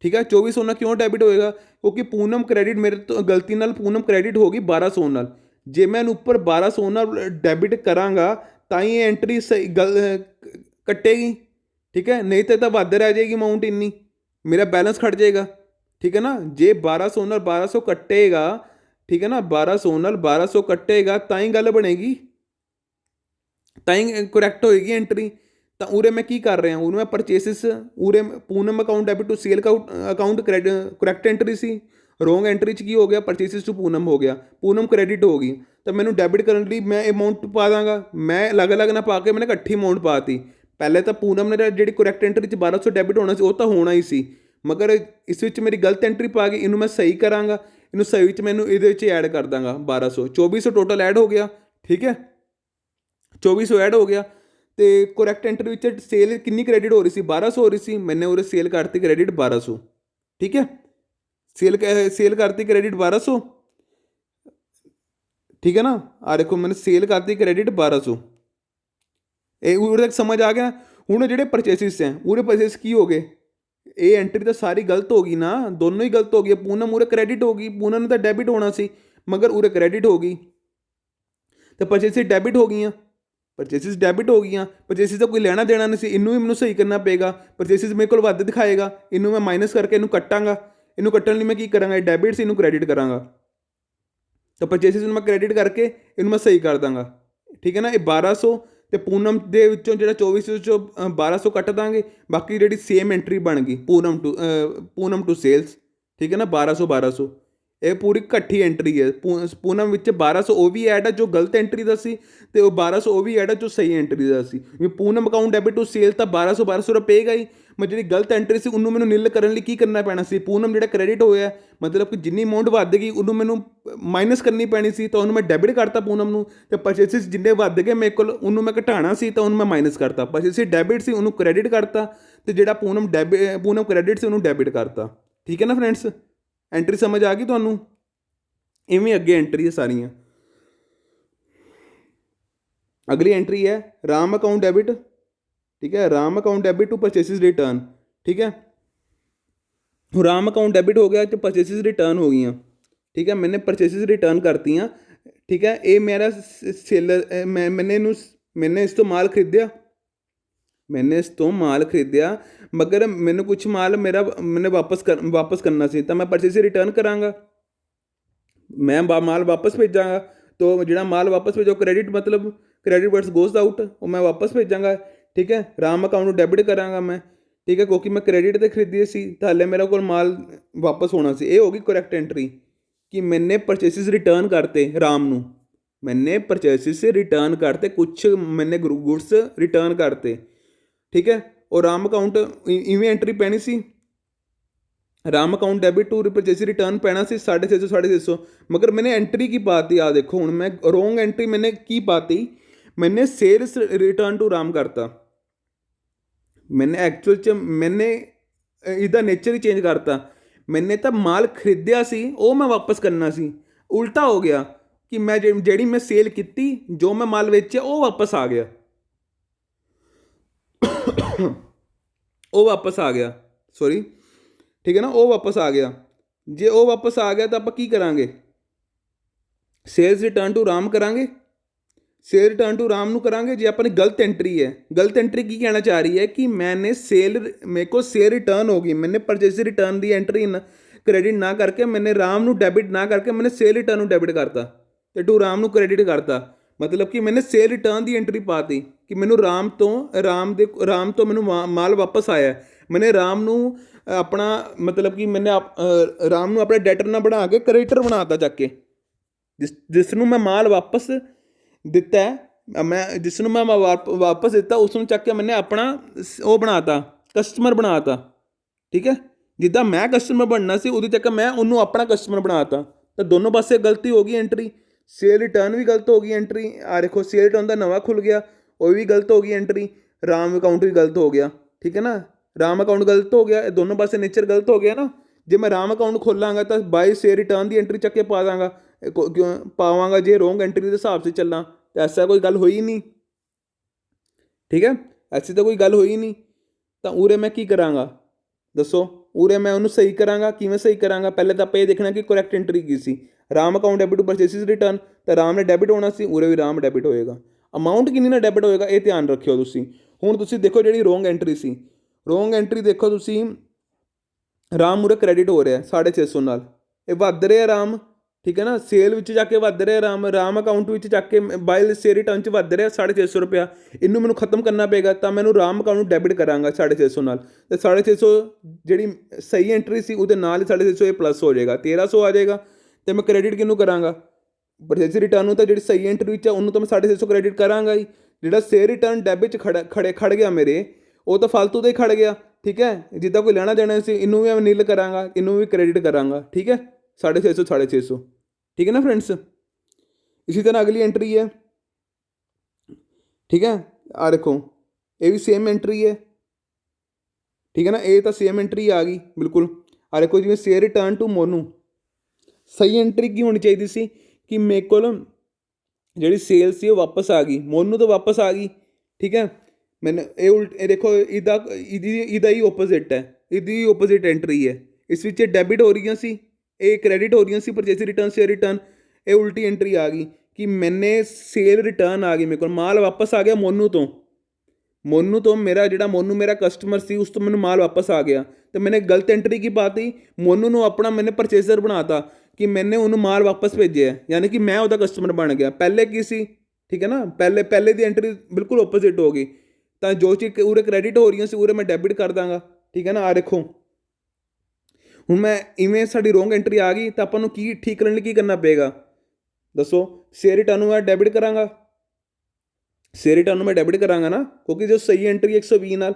ਠੀਕ ਹੈ, 2400 ਨਾਲ ਕਿਉਂ ਡੈਬਿਟ ਹੋਏਗਾ, ਕਿਉਂਕਿ ਪੂਨਮ ਕ੍ਰੈਡਿਟ ਮੇਰੇ ਤੋਂ ਗਲਤੀ ਨਾਲ ਪੂਨਮ ਕ੍ਰੈਡਿਟ ਹੋ ਗਈ 1200 ਨਾਲ। ਜੇ ਮੈਂ ਇਹਨੂੰ ਉੱਪਰ 1200 ਨਾਲ ਡੈਬਿਟ ਕਰਾਂਗਾ ਤਾਂ ਹੀ ਇਹ ਐਂਟਰੀ ਸਹੀ ਕੱਟੇਗੀ। ਠੀਕ ਹੈ, ਨਹੀਂ ਤਾਂ ਵੱਧ ਰਹਿ ਜਾਏਗੀ ਅਮਾਊਂਟ ਇੰਨੀ, ਮੇਰਾ ਬੈਲੈਂਸ ਖੜ ਜਾਏਗਾ। ਠੀਕ ਹੈ ਨਾ, ਜੇ 1200 ਨਾਲ 1200 ਕੱਟੇਗਾ, ਠੀਕ ਹੈ ਨਾ, 1200 ਨਾਲ 1200 ਕੱਟੇਗਾ ਤਾਂ ਹੀ ਗੱਲ ਬਣੇਗੀ, ਤਾਂ ਹੀ ਕਰੈਕਟ ਹੋਏਗੀ ਐਂਟਰੀ। ਤਾਂ ਉਰੇ ਮੈਂ ਕੀ ਕਰ ਰਿਹਾ, ਉਹਨੂੰ ਮੈਂ ਪਰਚੇਸਿਸ, ਉਰੇ Poonam account debit to sale account correct entry ਸੀ, ਰੋਂਗ ਐਂਟਰੀ 'ਚ ਕੀ ਹੋ ਗਿਆ, ਪਰਚੇਸਿਸ ਟੂ ਪੂਨਮ ਹੋ ਗਿਆ, ਪੂਨਮ ਕ੍ਰੈਡਿਟ ਹੋ ਗਈ। ਤਾਂ ਮੈਨੂੰ ਡੈਬਿਟ ਕਰਨ ਲਈ ਮੈਂ ਅਮਾਊਂਟ ਪਾ ਦਾਂਗਾ, ਮੈਂ ਅਲੱਗ ਅਲੱਗ ਨਾ ਪਾ ਕੇ ਮੈंने ਇਕੱਠੀ ਅਮਾਊਂਟ ਪਾਤੀ। ਪਹਿਲੇ ਤਾਂ ਪੂਨਮ ਨੇ ਜਿਹੜੀ ਕਰੈਕਟ ਐਂਟਰੀ 'ਚ 1200 ਡੈਬਿਟ ਹੋਣਾ ਸੀ ਉਹ ਤਾਂ ਹੋਣਾ ਹੀ ਸੀ, ਮਗਰ ਇਸ ਵਿੱਚ ਮੇਰੀ ਗਲਤ ਐਂਟਰੀ ਪਾ ਗਈ, ਇਹਨੂੰ ਮੈਂ ਸਹੀ ਕਰਾਂਗਾ, ਇਹਨੂੰ ਸਹੀ ਵਿੱਚ ਮੈਨੂੰ ਇਹਦੇ ਵਿੱਚ ਐਡ ਕਰ ਦਾਂਗਾ 1200, 2400 ਟੋਟਲ ਐਡ ਹੋ ਗਿਆ। ਠੀਕ ਹੈ, 2400 ਐਡ ਹੋ ਗਿਆ। ਅਤੇ ਕਰੈਕਟ ਐਂਟਰੀ ਵਿੱਚ ਸੇਲ ਕਿੰਨੀ ਕ੍ਰੈਡਿਟ ਹੋ ਰਹੀ ਸੀ, 1200 ਹੋ ਰਹੀ ਸੀ, ਮੈंने ਉਰੇ ਸੇਲ ਕਰਤੀ ਕ੍ਰੈਡਿਟ 1200। ਠੀਕ ਹੈ, ਸੇਲ ਕਰਤੀ ਕ੍ਰੈਡਿਟ 1200। ਠੀਕ ਹੈ ਨਾ, ਆ ਦੇਖੋ मैंने ਸੇਲ ਕਰਤੀ ਕ੍ਰੈਡਿਟ 1200। ਇਹ ਉਰੇ ਤੱਕ ਸਮਝ ਆ ਗਿਆ। ਹੁਣ ਜਿਹੜੇ ਪਰਚੇਸਿਸ ਹੈ, ਉਰੇ ਪਰਚੇਸ ਕੀ ਹੋ ਗਏ, ਇਹ ਐਂਟਰੀ ਤਾਂ ਸਾਰੀ ਗਲਤ ਹੋ ਗਈ ਨਾ, ਦੋਨੋਂ ਹੀ ਗਲਤ ਹੋ ਗਈ। ਪੂਨਮ ਉਰੇ ਕ੍ਰੈਡਿਟ ਹੋ ਗਈ, ਪੂਨਮ ਨੂੰ ਤਾਂ ਡੈਬਿਟ ਹੋਣਾ ਸੀ, ਮਗਰ ਉਰੇ ਕ੍ਰੈਡਿਟ ਹੋ ਗਈ, ਅਤੇ ਪਰਚੇਸਿਸ ਡੈਬਿਟ ਹੋ ਗਈਆਂ, ਪਰਚੇਸਿਸ ਡੈਬਿਟ ਹੋ ਗਈਆਂ। ਪਰਚੇਸਿਸ ਦਾ ਕੋਈ ਲੈਣਾ ਦੇਣਾ ਨਹੀਂ ਸੀ, ਇਹਨੂੰ ਵੀ ਮੈਨੂੰ ਸਹੀ ਕਰਨਾ ਪਏਗਾ। ਪਰਚੇਸਿਸ ਮੇਰੇ ਕੋਲ ਵੱਧ ਦਿਖਾਏਗਾ, ਇਹਨੂੰ ਮੈਂ ਮਾਈਨਸ ਕਰਕੇ ਇਹਨੂੰ ਕੱਟਾਂਗਾ, ਇਹਨੂੰ ਕੱਟਣ ਲਈ ਮੈਂ ਕੀ ਕਰਾਂਗਾ, ਇਹ ਡੈਬਿਟ ਸੀ, ਇਹਨੂੰ ਕ੍ਰੈਡਿਟ ਕਰਾਂਗਾ। ਤਾਂ ਪਰਚੇਸਿਸ ਨੂੰ ਮੈਂ ਕ੍ਰੈਡਿਟ ਕਰਕੇ ਇਹਨੂੰ ਮੈਂ ਸਹੀ ਕਰ ਦਾਂਗਾ। ਠੀਕ ਹੈ ਨਾ, ਇਹ 1200 ਅਤੇ ਪੂਨਮ ਦੇ ਵਿੱਚੋਂ ਜਿਹੜਾ 2400 ਚੋਂ 1200 ਕੱਟ ਦਾਂਗੇ, ਬਾਕੀ ਜਿਹੜੀ ਸੇਮ ਐਂਟਰੀ ਬਣ ਗਈ ਪੂਨਮ ਟੂ ਸੇਲਸ। ਠੀਕ ਹੈ ਨਾ, 1200 ਇਹ ਪੂਰੀ ਇਕੱਠੀ ਐਂਟਰੀ ਹੈ। ਪੂਨਮ ਵਿੱਚ 1200 ਉਹ ਵੀ ਐਡ ਹੈ ਜੋ ਗਲਤ ਐਂਟਰੀ ਦਾ ਸੀ, ਅਤੇ ਉਹ 1200 ਉਹ ਵੀ ਐਡ ਹੈ ਜੋ ਸਹੀ ਐਂਟਰੀ ਦਾ ਸੀ। ਵੀ Poonam account debit to sale ਤਾਂ 1200 ਰੁਪਏ ਪਏਗਾ ਹੀ, ਮੈਂ ਜਿਹੜੀ ਗਲਤ ਐਂਟਰੀ ਸੀ ਉਹਨੂੰ ਮੈਨੂੰ ਨਿਲ ਕਰਨ ਲਈ ਕੀ ਕਰਨਾ ਪੈਣਾ ਸੀ, ਪੂਨਮ ਜਿਹੜਾ ਕ੍ਰੈਡਿਟ ਹੋਇਆ, ਮਤਲਬ ਕਿ ਜਿੰਨੀ ਅਮਾਊਂਟ ਵੱਧ ਗਈ ਉਹਨੂੰ ਮੈਨੂੰ ਮਾਈਨਸ ਕਰਨੀ ਪੈਣੀ ਸੀ, ਤਾਂ ਉਹਨੂੰ ਮੈਂ ਡੈਬਿਟ ਕਰਤਾ ਪੂਨਮ ਨੂੰ। ਅਤੇ ਪਰਚੇਸਿਸ ਜਿੰਨੇ ਵੱਧ ਗਏ ਮੇਰੇ ਕੋਲ ਉਹਨੂੰ ਮੈਂ ਘਟਾਉਣਾ ਸੀ, ਤਾਂ ਉਹਨੂੰ ਮੈਂ ਮਾਈਨਸ ਕਰਤਾ। ਪਰਚੇਸਿਸ ਡੈਬਿਟ ਸੀ ਉਹਨੂੰ ਕ੍ਰੈਡਿਟ ਕਰਤਾ, ਅਤੇ ਜਿਹੜਾ ਪੂਨਮ ਕ੍ਰੈਡਿਟ ਸੀ ਉਹਨੂੰ ਡੈਬਿਟ ਕਰਤਾ। ਠੀਕ ਹੈ ਨਾ ਫਰੈਂਡਸ, ਐਂਟਰੀ ਸਮਝ ਆ ਗਈ ਤੁਹਾਨੂੰ, ਇਵੇਂ ਅੱਗੇ ਐਂਟਰੀ ਹੈ ਸਾਰੀਆਂ। ਅਗਲੀ ਐਂਟਰੀ ਹੈ ਰਾਮ ਅਕਾਊਂਟ ਡੈਬਿਟ। ਠੀਕ ਹੈ, Ram account debit to purchases return. ਠੀਕ ਹੈ, ਰਾਮ ਅਕਾਊਂਟ ਡੈਬਿਟ ਹੋ ਗਿਆ ਅਤੇ ਪਰਚੇਸਿਸ ਰਿਟਰਨ ਹੋ ਗਈਆਂ। ਠੀਕ ਹੈ, ਮੈंने ਪਰਚੇਸਿਸ ਰਿਟਰਨ ਕਰਤੀਆਂ। ਠੀਕ ਹੈ, ਇਹ ਮੇਰਾ ਸੇਲਰ, ਮੈंने ਇਸ ਤੋਂ ਮਾਲ ਖਰੀਦਿਆ, ਮਗਰ ਮੈਨੂੰ ਕੁਛ ਮਾਲ ਮੈंने ਵਾਪਸ ਕਰਨਾ ਸੀ, ਤਾਂ ਮੈਂ ਪਰਚੇਸਿਸ ਰਿਟਰਨ ਕਰਾਂਗਾ, ਮੈਂ ਮਾਲ ਵਾਪਸ ਭੇਜਾਂਗਾ। ਤਾਂ ਜਿਹੜਾ ਮਾਲ ਵਾਪਸ ਭੇਜੋ ਕ੍ਰੈਡਿਟ, ਮਤਲਬ ਕ੍ਰੈਡਿਟ ਵਰਡਸ ਗੋਜ਼ ਆਊਟ, ਉਹ ਮੈਂ ਵਾਪਸ ਭੇਜਾਂਗਾ। ਠੀਕ ਹੈ, ਰਾਮ ਅਕਾਊਂਟ ਨੂੰ ਡੈਬਿਟ ਕਰਾਂਗਾ ਮੈਂ। ਠੀਕ ਹੈ, ਕਿਉਂਕਿ ਮੈਂ ਕ੍ਰੈਡਿਟ 'ਤੇ ਖਰੀਦੀ ਸੀ ਤਾਂ ਹਾਲੇ ਮੇਰੇ ਕੋਲ ਮਾਲ ਵਾਪਸ ਹੋਣਾ ਸੀ। ਇਹ ਹੋ ਗਈ ਕਰੈਕਟ ਐਂਟਰੀ ਕਿ ਮੈਨੇ ਪਰਚੇਸਿਸ ਰਿਟਰਨ ਕਰਤੇ ਰਾਮ ਨੂੰ, मैंने परचेसिस से रिटर्न करते, कुछ मैंने गुड्स रिटर्न करते। ठीक है, और राम अकाउंट इवें एंट्री पैनी सी, Ram account debit to purchases return पैना सी 650 650, मगर मैंने एंट्री की पाती, आ देखो हूँ मैं रोंग एंट्री मैंने की पाती, मैंने सेल्स रिटर्न टू राम करता। मैंने एक्चुअल च मैंने इसका नेचर ही चेंज करता। मैंने तो माल खरीदिया सी वो मैं वापस करना सी, उल्टा हो गया कि मैं ਜਿਹੜੀ ਮੈਂ ਸੇਲ ਕੀਤੀ, ਜੋ ਮੈਂ ਮਾਲ ਵੇਚਿਆ ਉਹ ਵਾਪਸ ਆ ਗਿਆ, ਉਹ ਵਾਪਸ ਆ ਗਿਆ, ਸੌਰੀ। ਠੀਕ ਹੈ ਨਾ, ਉਹ ਵਾਪਸ ਆ ਗਿਆ। ਜੇ ਉਹ ਵਾਪਸ ਆ ਗਿਆ ਤਾਂ ਆਪਾਂ ਕੀ ਕਰਾਂਗੇ, ਸੇਲਸ ਰਿਟਰਨ ਟੂ ਰਾਮ ਕਰਾਂਗੇ। ਸੇਲ ਰਿਟਰਨ ਟੂ ਰਾਮ ਨੂੰ ਕਰਾਂਗੇ। ਜੇ ਆਪਣੀ ਗਲਤ ਐਂਟਰੀ ਹੈ, ਗਲਤ ਐਂਟਰੀ ਕੀ ਕਹਿਣਾ ਚਾਹ ਰਹੀ ਹੈ ਕਿ ਮੈਨੇ ਮੇਰੇ ਕੋਲ ਸੇਲ ਰਿਟਰਨ ਹੋ ਗਈ, ਮੈਨੇ ਪਰਚੇਸ ਰਿਟਰਨ ਦੀ ਐਂਟਰੀ ਕ੍ਰੈਡਿਟ ਨਾ ਕਰਕੇ, ਮੈਨੇ ਰਾਮ ਨੂੰ ਡੈਬਿਟ ਨਾ ਕਰਕੇ, ਮੈਨੇ ਸੇਲ ਰਿਟਰਨ ਨੂੰ ਡੈਬਿਟ ਕਰਤਾ ਤੇ ਟੂ ਰਾਮ ਨੂੰ ਕ੍ਰੈਡਿਟ ਕਰਤਾ। ਮਤਲਬ ਕਿ ਮੈਨੇ ਸੇਲ ਰਿਟਰਨ ਦੀ ਐਂਟਰੀ ਪਾਤੀ ਕਿ ਮੈਨੂੰ ਰਾਮ ਤੋਂ ਮੈਨੂੰ ਮਾਲ ਵਾਪਸ ਆਇਆ। ਮੈਨੇ ਰਾਮ ਨੂੰ ਆਪਣਾ ਮਤਲਬ ਕਿ ਮੈਨੇ ਰਾਮ ਨੂੰ ਆਪਣਾ ਡੈਟਰ ਨਾ ਬਣਾ ਕੇ ਕ੍ਰੈਡੀਟਰ ਬਣਾਤਾ ਚੱਕ ਕੇ। ਜਿਸ ਨੂੰ ਮੈਂ ਮਾਲ ਵਾਪਸ ਦਿੱਤਾ, ਮੈਂ ਜਿਸ ਨੂੰ ਮੈਂ ਵਾਪਸ ਦਿੱਤਾ ਉਸ ਨੂੰ ਚੱਕ ਕੇ ਮੈਨੇ ਆਪਣਾ ਉਹ ਬਣਾਤਾ, ਕਸਟਮਰ ਬਣਾਤਾ। ਠੀਕ ਹੈ, ਜਿੱਦਾਂ ਮੈਂ ਕਸਟਮਰ ਬਣਨਾ ਸੀ ਉਹਦੀ ਚੱਕ ਮੈਂ ਉਹਨੂੰ ਆਪਣਾ ਕਸਟਮਰ ਬਣਾਤਾ। ਤਾਂ ਦੋਨੋਂ ਪਾਸੇ ਗਲਤੀ ਹੋ ਗਈ ਐਂਟਰੀ। ਸੇਲ ਰਿਟਰਨ ਵੀ ਗਲਤ ਹੋ ਗਈ ਐਂਟਰੀ, ਆ ਦੇਖੋ ਸੇਲ ਰਿਟਰਨ ਦਾ ਨਵਾਂ ਖੁੱਲ੍ਹ ਗਿਆ, ਉਹ ਵੀ ਗਲਤ ਹੋ ਗਈ ਐਂਟਰੀ। ਰਾਮ ਅਕਾਊਂਟ ਵੀ ਗਲਤ ਹੋ ਗਿਆ। ਠੀਕ ਹੈ ਨਾ, ਰਾਮ ਅਕਾਊਂਟ ਗਲਤ ਹੋ ਗਿਆ, ਇਹ ਦੋਨੋਂ ਪਾਸੇ ਨੇਚਰ ਗਲਤ ਹੋ ਗਿਆ ਨਾ। ਜੇ ਮੈਂ ਰਾਮ ਅਕਾਊਂਟ ਖੋਲਾਂਗਾ ਤਾਂ ਬਾਈ ਸੇਲ ਰਿਟਰਨ ਦੀ ਐਂਟਰੀ ਚੱਕ ਕੇ ਪਾ ਦਾਂਗਾ, ਕਿਉਂ ਪਾਵਾਂਗਾ। ਜੇ ਰੋਂਗ ਐਂਟਰੀ ਦੇ ਹਿਸਾਬ ਸੇ ਚੱਲਾਂ ਤਾਂ ਐਸਾ ਕੋਈ ਗੱਲ ਹੋਈ ਨਹੀਂ। ਠੀਕ ਹੈ, ਐਸੀ ਤਾਂ ਕੋਈ ਗੱਲ ਹੋਈ ਨਹੀਂ। ਤਾਂ ਉਰੇ ਮੈਂ ਕੀ ਕਰਾਂਗਾ ਦੱਸੋ, ਉਰੇ ਮੈਂ ਉਹਨੂੰ ਸਹੀ ਕਰਾਂਗਾ। ਕਿਵੇਂ ਸਹੀ ਕਰਾਂਗਾ, ਪਹਿਲੇ ਤਾਂ ਆਪਾਂ ਇਹ ਦੇਖਣਾ ਕਿ ਕਰੈਕਟ ਐਂਟਰੀ ਕੀ ਸੀ। Ram account debit to purchases return, ਤਾਂ ਰਾਮ ਨੇ ਡੈਬਿਟ ਹੋਣਾ ਸੀ, ਉਰੇ ਵੀ ਰਾਮ ਡੈਬਿਟ ਹੋਏਗਾ। ਅਮਾਊਂਟ ਕਿੰਨੀ ਨਾਲ ਡੈਬਿਟ ਹੋਏਗਾ ਇਹ ਧਿਆਨ ਰੱਖਿਓ ਤੁਸੀਂ। ਹੁਣ ਤੁਸੀਂ ਦੇਖੋ ਜਿਹੜੀ ਰੋਂਗ ਐਂਟਰੀ ਸੀ, ਰੋਂਗ ਐਂਟਰੀ ਦੇਖੋ ਤੁਸੀਂ, ਰਾਮ ਉਰੇ ਕ੍ਰੈਡਿਟ ਹੋ ਰਿਹਾ 650 ਨਾਲ, ਇਹ ਵੱਧ ਰਿਹਾ ਰਾਮ। ਠੀਕ ਹੈ ਨਾ, ਸੇਲ ਵਿੱਚ ਜਾ ਕੇ ਵੱਧ ਰਿਹਾ ਰਾਮ ਅਕਾਊਂਟ ਵਿੱਚ ਜਾ ਕੇ ਬਾਈ ਸੇਲ ਰਿਟਰਨ 'ਚ ਵੱਧ ਰਿਹਾ 650 ਰੁਪਇਆ। ਇਹਨੂੰ ਮੈਨੂੰ ਖਤਮ ਕਰਨਾ ਪਏਗਾ, ਤਾਂ ਮੈਨੂੰ ਰਾਮ ਅਕਾਊਂਟ ਨੂੰ ਡੈਬਿਟ ਕਰਾਂਗਾ 650 ਨਾਲ। ਅਤੇ 650 ਜਿਹੜੀ ਸਹੀ ਐਂਟਰੀ ਸੀ ਉਹਦੇ ਨਾਲ ਹੀ 650 ਇਹ ਪਲੱਸ ਹੋ ਜਾਏਗਾ, 1300 ਆ ਜਾਏਗਾ। ਅਤੇ ਮੈਂ ਕ੍ਰੈਡਿਟ ਕਿਹਨੂੰ ਕਰਾਂਗਾ, ਪਰਚੇਸ ਰਿਟਰਨ ਨੂੰ। ਤਾਂ ਜਿਹੜੀ ਸਹੀ ਐਂਟਰੀ ਵਿੱਚ ਆ ਉਹਨੂੰ ਤਾਂ ਮੈਂ 650 ਕ੍ਰੈਡਿਟ ਕਰਾਂਗਾ ਹੀ। ਜਿਹੜਾ ਸੇਲ ਰਿਟਰਨ ਡੈਬਿਟ 'ਚ ਖੜ ਗਿਆ ਮੇਰੇ, ਉਹ ਤਾਂ ਫਾਲਤੂ ਦਾ ਹੀ ਖੜ ਗਿਆ। ਠੀਕ ਹੈ, ਜਿੱਦਾਂ ਕੋਈ ਲੈਣਾ ਦੇਣਾ ਸੀ ਇਹਨੂੰ ਵੀ ਮੈਂ ਨੀਲ ਕਰਾਂਗਾ, ਇਹਨੂੰ ਵੀ ਕ੍ਰੈਡਿਟ ਕਰਾਂਗਾ। ਠੀਕ ਹੈ, 650 650। ठीक है ना फ्रेंड्स, इसी तरह अगली एंट्री है। ठीक है, आ देखो ये भी सेम एंट्री है। ठीक है ना, ये तो सेम एंट्री आ गई बिल्कुल। आ देखो जिवें शेयर रिटर्न टू मोनू, सही एंट्री की होनी चाहिए सी कि मेरे को जी सेल सी वापस आ गई, मोनू तो वापस आ गई। ठीक है, मैंने ये देखो इदा ही ओपोजिट है, इदी ओपोजिट एंट्री है। इस विच डेबिट हो रही सी, ਇਹ ਕ੍ਰੈਡਿਟ ਹੋ ਰਹੀਆਂ ਸੀ ਪਰਚੇਸ ਰਿਟਰਨ ਸ਼ੇਅਰ ਰਿਟਰਨ। ਇਹ ਉਲਟੀ ਐਂਟਰੀ ਆ ਗਈ ਕਿ ਮੈਨੇ ਸੇਲ ਰਿਟਰਨ ਆ ਗਈ, ਮੇਰੇ ਕੋਲ ਮਾਲ ਵਾਪਸ ਆ ਗਿਆ ਮੋਨੂ ਤੋਂ ਮੇਰਾ ਜਿਹੜਾ ਮੋਨੂ ਮੇਰਾ ਕਸਟਮਰ ਸੀ ਉਸ ਤੋਂ ਮੈਨੂੰ ਮਾਲ ਵਾਪਸ ਆ ਗਿਆ। ਅਤੇ ਮੈਨੇ ਗਲਤ ਐਂਟਰੀ ਕੀ ਪਾਤੀ, ਮੋਨੂ ਨੂੰ ਆਪਣਾ ਮੈਨੇ ਪਰਚੇਜ਼ਰ ਬਣਾਤਾ ਕਿ ਮੈਨੇ ਉਹਨੂੰ ਮਾਲ ਵਾਪਸ ਭੇਜਿਆ, ਯਾਨੀ ਕਿ ਮੈਂ ਉਹਦਾ ਕਸਟਮਰ ਬਣ ਗਿਆ। ਪਹਿਲੇ ਕੀ ਸੀ, ਠੀਕ ਹੈ ਨਾ, ਪਹਿਲੇ ਦੀ ਐਂਟਰੀ ਬਿਲਕੁਲ ਓਪੋਜ਼ਿਟ ਹੋ ਗਈ। ਤਾਂ ਜੋ ਚੀਜ਼ ਉਰੇ ਕ੍ਰੈਡਿਟ ਹੋ ਰਹੀਆਂ ਸੀ ਉਰੇ ਮੈਂ ਡੈਬਿਟ ਕਰ ਦਾਂਗਾ। ਠੀਕ ਹੈ ਨਾ, ਆ ਦੇਖੋ ਹੁਣ ਮੈਂ ਇਵੇਂ ਸਾਡੀ ਰੋਂਗ ਐਂਟਰੀ ਆ ਗਈ ਤਾਂ ਆਪਾਂ ਨੂੰ ਕੀ ਠੀਕ ਕਰਨ ਲਈ ਕੀ ਕਰਨਾ ਪਏਗਾ ਦੱਸੋ। ਸ਼ੇਅਰ ਰਿਟਰਨ ਨੂੰ ਮੈਂ ਡੈਬਿਟ ਕਰਾਂਗਾ, ਸ਼ੇਅਰ ਰਿਟਰਨ ਨੂੰ ਮੈਂ ਡੈਬਿਟ ਕਰਾਂਗਾ ਨਾ, ਕਿਉਂਕਿ ਜੋ ਸਹੀ ਐਂਟਰੀ 120 ਨਾਲ।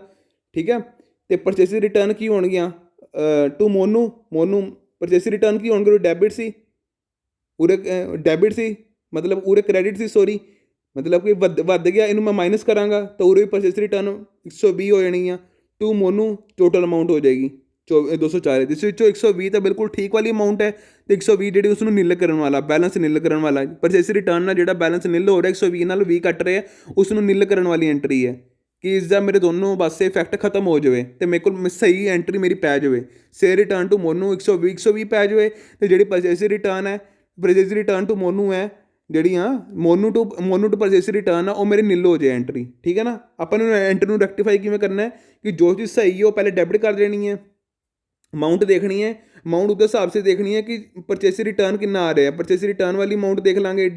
ਠੀਕ ਹੈ, ਅਤੇ ਪਰਚੇਸ ਰਿਟਰਨ ਕੀ ਹੋਣਗੀਆਂ ਟੂ ਮੋਨੂ ਪਰਚੇਸ ਰਿਟਰਨ ਕੀ ਹੋਣਗੇ, ਡੈਬਿਟ ਸੀ ਉਰੇ, ਡੈਬਿਟ ਸੀ ਮਤਲਬ ਉਰੇ ਕ੍ਰੈਡਿਟ ਸੀ, ਸੋਰੀ ਮਤਲਬ ਕਿ ਵੱਧ ਗਿਆ, ਇਹਨੂੰ ਮੈਂ ਮਾਈਨਸ ਕਰਾਂਗਾ ਤਾਂ ਉਰੇ ਵੀ ਪਰਚੇਸ ਰਿਟਰਨ 120 ਹੋ ਜਾਣੀ ਆ। ਟੂ ਮੋਨੂ ਟੋਟਲ ਅਮਾਊਂਟ ਹੋ ਜਾਏਗੀ 204, ਜਿਸ ਵਿੱਚੋਂ 120 ਤਾਂ ਬਿਲਕੁਲ ਠੀਕ ਵਾਲੀ ਅਮਾਊਂਟ ਹੈ ਅਤੇ 120 ਜਿਹੜੀ ਉਸ ਨੂੰ ਨਿਲ ਕਰਨ ਵਾਲਾ, ਬੈਲੈਂਸ ਨਿਲ ਕਰਨ ਵਾਲਾ। ਪਰਚੇਸ ਰਿਟਰਨ ਨਾਲ ਜਿਹੜਾ ਬੈਲੈਂਸ ਨਿਲ ਹੋ ਰਿਹਾ 120 ਨਾਲ 20 ਕੱਟ ਰਿਹਾ, ਉਸ ਨੂੰ ਨਿਲ ਕਰਨ ਵਾਲੀ ਐਂਟਰੀ ਹੈ ਕਿ ਇਸ ਦਾ ਮੇਰੇ ਦੋਨੋਂ ਪਾਸੇ ਇਫੈਕਟ ਖਤਮ ਹੋ ਜਾਵੇ ਅਤੇ ਮੇਰੇ ਕੋਲ ਸਹੀ ਐਂਟਰੀ ਮੇਰੀ ਪੈ ਜਾਵੇ। ਸ਼ੇਅਰ ਰਿਟਰਨ ਟੂ ਮੋਨੂ 120 ਪੈ ਜਾਵੇ ਅਤੇ ਜਿਹੜੀ ਪਰਚੇਸ ਰਿਟਰਨ ਹੈ, ਪਰਚੇਸ ਰਿਟਰਨ ਟੂ ਮੋਨੂ ਹੈ ਜਿਹੜੀਆਂ ਮੋਨੂ ਟੂ ਪਰਚੇਸ ਰਿਟਰਨ ਆ, ਉਹ ਮੇਰੇ ਨਿਲ ਹੋ ਜਾਏ ਐਂਟਰੀ। ਠੀਕ ਹੈ ਨਾ, ਆਪਾਂ ਨੂੰ ਐਂਟਰੀ ਨੂੰ ਰੈਕਟੀਫਾਈ ਕਿਵੇਂ ਕਰਨਾ ਹੈ ਕਿ ਜੋ ਚੀਜ਼ ਸਹੀ ਹੈ ਉਹ ਪਹਿਲੇ ਡੈਬਿਟ ਕਰ ਦੇਣੀ ਹੈ, अमाउंट देखनी है, अमाउंट उस हिसाब से देखनी है कि परचेस रिटर्न कितना आ रहा है। परचेस रिटर्न वाली अमाउंट देख लाਂਗੇ,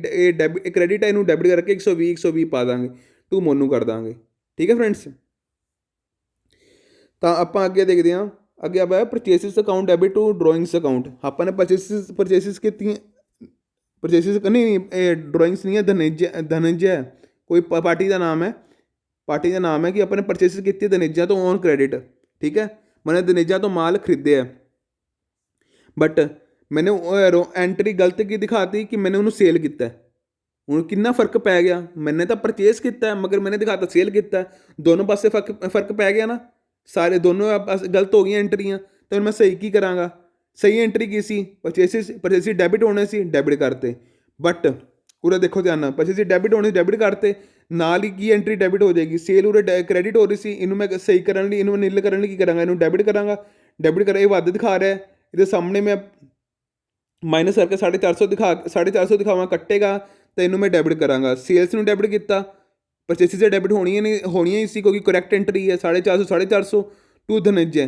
क्रेडिट है ਇਹਨੂੰ ਡੈਬਿਟ ਕਰਕੇ 120 ਪਾ ਦਾਂਗੇ, ਟੂ ਮੋਨੂ ਕਰ ਦਾਂਗੇ। ਠੀਕ ਹੈ ਫਰੈਂਡਸ, ਤਾਂ ਆਪਾਂ ਅੱਗੇ ਦੇਖਦੇ ਹਾਂ। ਅੱਗੇ ਆਪਾਂ purchases account debit to drawings account. ਆਪਾਂ ਨੇ ਪਰਚੇਸਿਸ ਕੀਤੀਆਂ, ਪਰਚੇਸਿਸ ਨਹੀਂ, ਡਰਾਇੰਗਸ ਨਹੀਂ ਹੈ, ਧਨੰਜय ਕੋਈ ਪਾਰਟੀ ਦਾ ਨਾਮ ਹੈ, ਪਾਰਟੀ ਦਾ ਨਾਮ ਹੈ ਕਿ ਆਪਾਂ ਨੇ ਪਰਚੇਸਿਸ ਕੀਤੀ ਧਨੰਜय ਤੋਂ ਔਨ ਕ੍ਰੈਡਿਟ। ਠੀਕ ਹੈ, मैंने धनेजा तो माल खरीदे है, बट मैंने एंट्री गलत की दिखाती कि मैंने उन्होंने सेल किया। हूँ कितना फर्क पै गया, मैंने तो परचेस किया मगर मैंने दिखाता सेल किया। दोनों पासे फर्क पै गया ना, सारे दोनों गलत हो गई एंट्रियाँ। तो मैं सही की कराँगा, सही एंट्री की सी परचेसिस डैबिट होने सी, डैबिट करते। बट उरे देखो ध्यान, परचेसिस डैबिट होने डैबिट करते, ਨਾਲ ਹੀ ਕੀ ਐਂਟਰੀ ਡੈਬਿਟ ਹੋ ਜਾਏਗੀ। ਸੇਲ ਉਰੇ ਕ੍ਰੈਡਿਟ ਹੋ ਰਹੀ ਸੀ, ਇਹਨੂੰ ਮੈਂ ਸਹੀ ਕਰਨ ਲਈ, ਇਹਨੂੰ ਨਿਲ ਕਰਨ ਲਈ ਕੀ ਕਰਾਂਗਾ, ਇਹਨੂੰ ਡੈਬਿਟ ਕਰਾਂਗਾ। ਡੈਬਿਟ ਕਰ, ਇਹ ਵੱਧ ਦਿਖਾ ਰਿਹਾ, ਇਹਦੇ ਸਾਹਮਣੇ ਮੈਂ ਮਾਈਨਸ ਕਰਕੇ 450 ਦਿਖਾਵਾਂ, ਕੱਟੇਗਾ ਤਾਂ ਇਹਨੂੰ ਮੈਂ ਡੈਬਿਟ ਕਰਾਂਗਾ। ਸੇਲਸ ਨੂੰ ਡੈਬਿਟ ਕੀਤਾ, ਪਰਚੇਸਿਸ ਦੇ ਡੈਬਿਟ ਹੋਣੀਆਂ ਹੀ ਸੀ ਕਿਉਂਕਿ ਕਰੈਕਟ ਐਂਟਰੀ ਹੈ। 450 ਟੂ ਧਨੰਜय,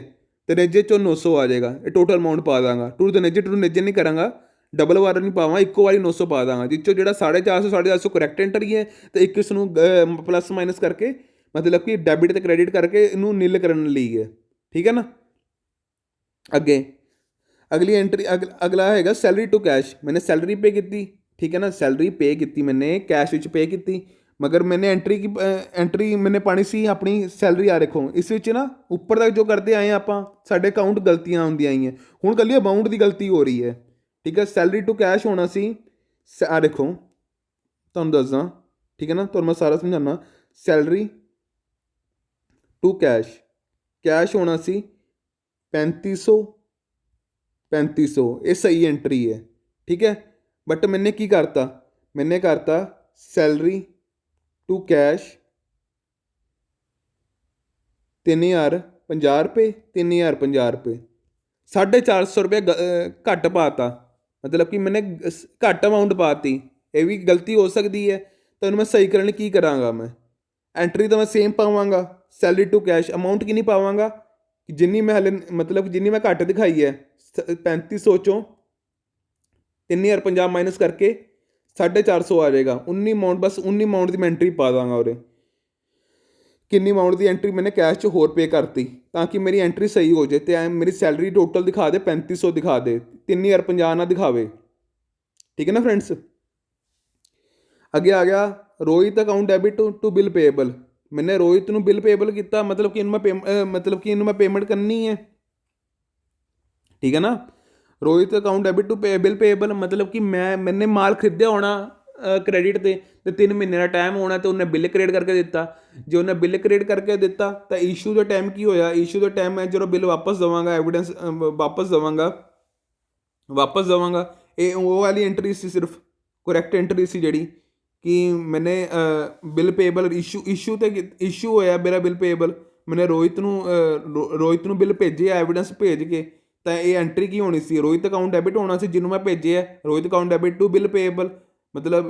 ਧਨੰਜय ਚੋਂ 900 ਆ ਜਾਏਗਾ, ਇਹ ਟੋਟਲ ਅਮਾਊਂਟ ਪਾ ਦਾਂਗਾ। ਟੂ ਧਨੰਜय ਨਹੀਂ ਕਰਾਂਗਾ, ਡਬਲ ਵਾਰ ਨਹੀਂ ਪਾਵਾਂ, ਇੱਕੋ ਵਾਰੀ 900 ਪਾ ਦਾਂਗਾ। ਜਿਸ 'ਚੋਂ ਜਿਹੜਾ 450 ਕਰੈਕਟ ਐਂਟਰੀ ਹੈ ਅਤੇ ਇੱਕ ਇਸ ਨੂੰ ਪਲੱਸ ਮਾਈਨਸ ਕਰਕੇ, ਮਤਲਬ ਕਿ ਡੈਬਿਟ ਅਤੇ ਕ੍ਰੈਡਿਟ ਕਰਕੇ ਇਹਨੂੰ ਨਿਲ ਕਰਨ ਲਈ ਹੈ। ਠੀਕ ਹੈ ਨਾ। ਅੱਗੇ ਅਗਲੀ ਐਂਟਰੀ, ਅਗਲਾ ਹੈਗਾ ਸੈਲਰੀ ਟੂ ਕੈਸ਼। ਮੈਨੇ ਸੈਲਰੀ ਪੇ ਕੀਤੀ, ਠੀਕ ਹੈ ਨਾ, ਸੈਲਰੀ ਪੇ ਕੀਤੀ ਮੈਨੇ, ਕੈਸ਼ ਵਿੱਚ ਪੇ ਕੀਤੀ, ਮਗਰ ਮੈਨੇ ਐਂਟਰੀ ਮੈਨੇ ਪਾਣੀ ਸੀ ਆਪਣੀ ਸੈਲਰੀ। ਆ ਦੇਖੋ ਇਸ ਵਿੱਚ ਨਾ ਉੱਪਰ ਤੱਕ ਜੋ ਕਰਦੇ ਆਏ ਆਪਾਂ, ਸਾਡੇ ਅਕਾਊਂਟ ਗਲਤੀਆਂ ਹੁੰਦੀਆਂ ਆਈਆਂ। ਹੁਣ ਇਕੱਲੀ ਅਮਾਊਂਟ ਦੀ ਗਲਤੀ ਹੋ ਰਹੀ ਹੈ। ਠੀਕ ਹੈ, ਸੈਲਰੀ ਟੂ ਕੈਸ਼ ਹੋਣਾ ਸੀ, ਆ ਦੇਖੋ ਤੁਹਾਨੂੰ ਦੱਸਦਾ, ਠੀਕ ਹੈ ਨਾ, ਤੁਹਾਨੂੰ ਮੈਂ ਸਾਰਾ ਸਮਝਾਉਣਾ। ਸੈਲਰੀ ਟੂ ਕੈਸ਼ ਹੋਣਾ ਸੀ 3500, ਇਹ ਸਹੀ ਐਂਟਰੀ ਹੈ। ਠੀਕ ਹੈ, ਬਟ ਮੈਨੇ ਕੀ ਕਰਤਾ, ਮੈਨੇ ਕਰਤਾ ਸੈਲਰੀ ਟੂ ਕੈਸ਼ 3050 ਰੁਪਏ, 3050 ਰੁਪਏ, 450 ਰੁਪਏ ਘੱਟ ਪਾਤਾ। ਮਤਲਬ ਕਿ ਮੈਨੇ ਘੱਟ ਅਮਾਊਂਟ ਪਾਤੀ। ਇਹ ਵੀ ਗਲਤੀ ਹੋ ਸਕਦੀ ਹੈ, ਤਾਂ ਉਹਨੂੰ ਮੈਂ ਸਹੀ ਕਰਨ ਲਈ ਕੀ ਕਰਾਂਗਾ, ਮੈਂ ਐਂਟਰੀ ਤਾਂ ਮੈਂ ਸੇਮ ਪਾਵਾਂਗਾ, ਸੈਲਰੀ ਟੂ ਕੈਸ਼। ਅਮਾਊਂਟ ਕਿੰਨੀ ਪਾਵਾਂਗਾ, ਜਿੰਨੀ ਮੈਂ ਹਲੇ ਮਤਲਬ ਜਿੰਨੀ ਮੈਂ ਘੱਟ ਦਿਖਾਈ ਹੈ 3500 ਚੋਂ 3050 ਮਾਈਨਸ ਕਰਕੇ 450 ਆ ਜਾਏਗਾ। 19 ਅਮਾਊਂਟ, ਬਸ 19 ਅਮਾਊਂਟ ਦੀ ਮੈਂ ਐਂਟਰੀ ਪਾ ਦਾਂਗਾ। ਉਰੇ ਕਿੰਨੀ ਅਮਾਊਂਟ ਦੀ ਐਂਟਰੀ ਮੈਨੇ ਕੈਸ਼ 'ਚ ਹੋਰ ਪੇ ਕਰਤੀ, ਤਾਂ ਕਿ ਮੇਰੀ ਐਂਟਰੀ ਸਹੀ ਹੋ ਜਾਏ ਅਤੇ ਮੇਰੀ ਸੈਲਰੀ ਟੋਟਲ ਦਿਖਾ ਦੇ 3500 ਦਿਖਾ ਦੇ, 3050 ਨਾ ਦਿਖਾਵੇ। ਠੀਕ ਹੈ ਨਾ ਫਰੈਂਡਸ। ਅੱਗੇ ਆ ਗਿਆ Rohit account debit to bill payable. ਮੈਨੇ ਰੋਹਿਤ ਨੂੰ ਬਿਲ ਪੇਏਬਲ ਕੀਤਾ, ਮਤਲਬ ਕਿ ਇਹਨੂੰ ਮੈਂ ਪੇਮੈਂਟ ਕਰਨੀ ਹੈ। ਠੀਕ ਹੈ ਨਾ। Rohit account debit to bill payable, ਮਤਲਬ ਕਿ ਮੈਨੇ ਮਾਲ ਖਰੀਦਿਆ ਹੋਣਾ ਕ੍ਰੈਡਿਟ 'ਤੇ 3 ਮਹੀਨੇ ਦਾ ਟਾਈਮ ਹੋਣਾ, ਅਤੇ ਉਹਨੇ ਬਿੱਲ ਕ੍ਰੀਏਟ ਕਰਕੇ ਦਿੱਤਾ। ਜੇ ਉਹਨੇ ਬਿੱਲ ਕ੍ਰੀਏਟ ਕਰਕੇ ਦਿੱਤਾ ਤਾਂ ਇਸ਼ੂ ਦਾ ਟਾਈਮ ਕੀ ਹੋਇਆ, ਇਸ਼ੂ ਦਾ ਟਾਈਮ ਮੈਂ ਜਦੋਂ ਬਿੱਲ ਵਾਪਸ ਦੇਵਾਂਗਾ, ਐਵੀਡੈਂਸ ਵਾਪਸ ਦੇਵਾਂਗਾ। ਇਹ ਉਹ ਵਾਲੀ ਐਂਟਰੀ ਸੀ, ਸਿਰਫ ਕਰੈਕਟ ਐਂਟਰੀ ਸੀ ਜਿਹੜੀ ਕਿ ਮੈਨੇ ਬਿੱਲ ਪੇਏਬਲ ਇਸ਼ੂ ਹੋਇਆ ਮੇਰਾ ਬਿੱਲ ਪੇਏਬਲ। ਮੈਨੇ ਰੋਹਿਤ ਨੂੰ ਬਿੱਲ ਭੇਜਿਆ, ਐਵੀਡੈਂਸ ਭੇਜ ਕੇ, ਤਾਂ ਇਹ ਐਂਟਰੀ ਕੀ ਹੋਣੀ ਸੀ, ਰੋਹਿਤ ਅਕਾਊਂਟ ਡੈਬਿਟ ਹੋਣਾ ਸੀ ਜਿਹਨੂੰ ਮੈਂ ਭੇਜਿਆ, Rohit account debit to bill payable. मतलब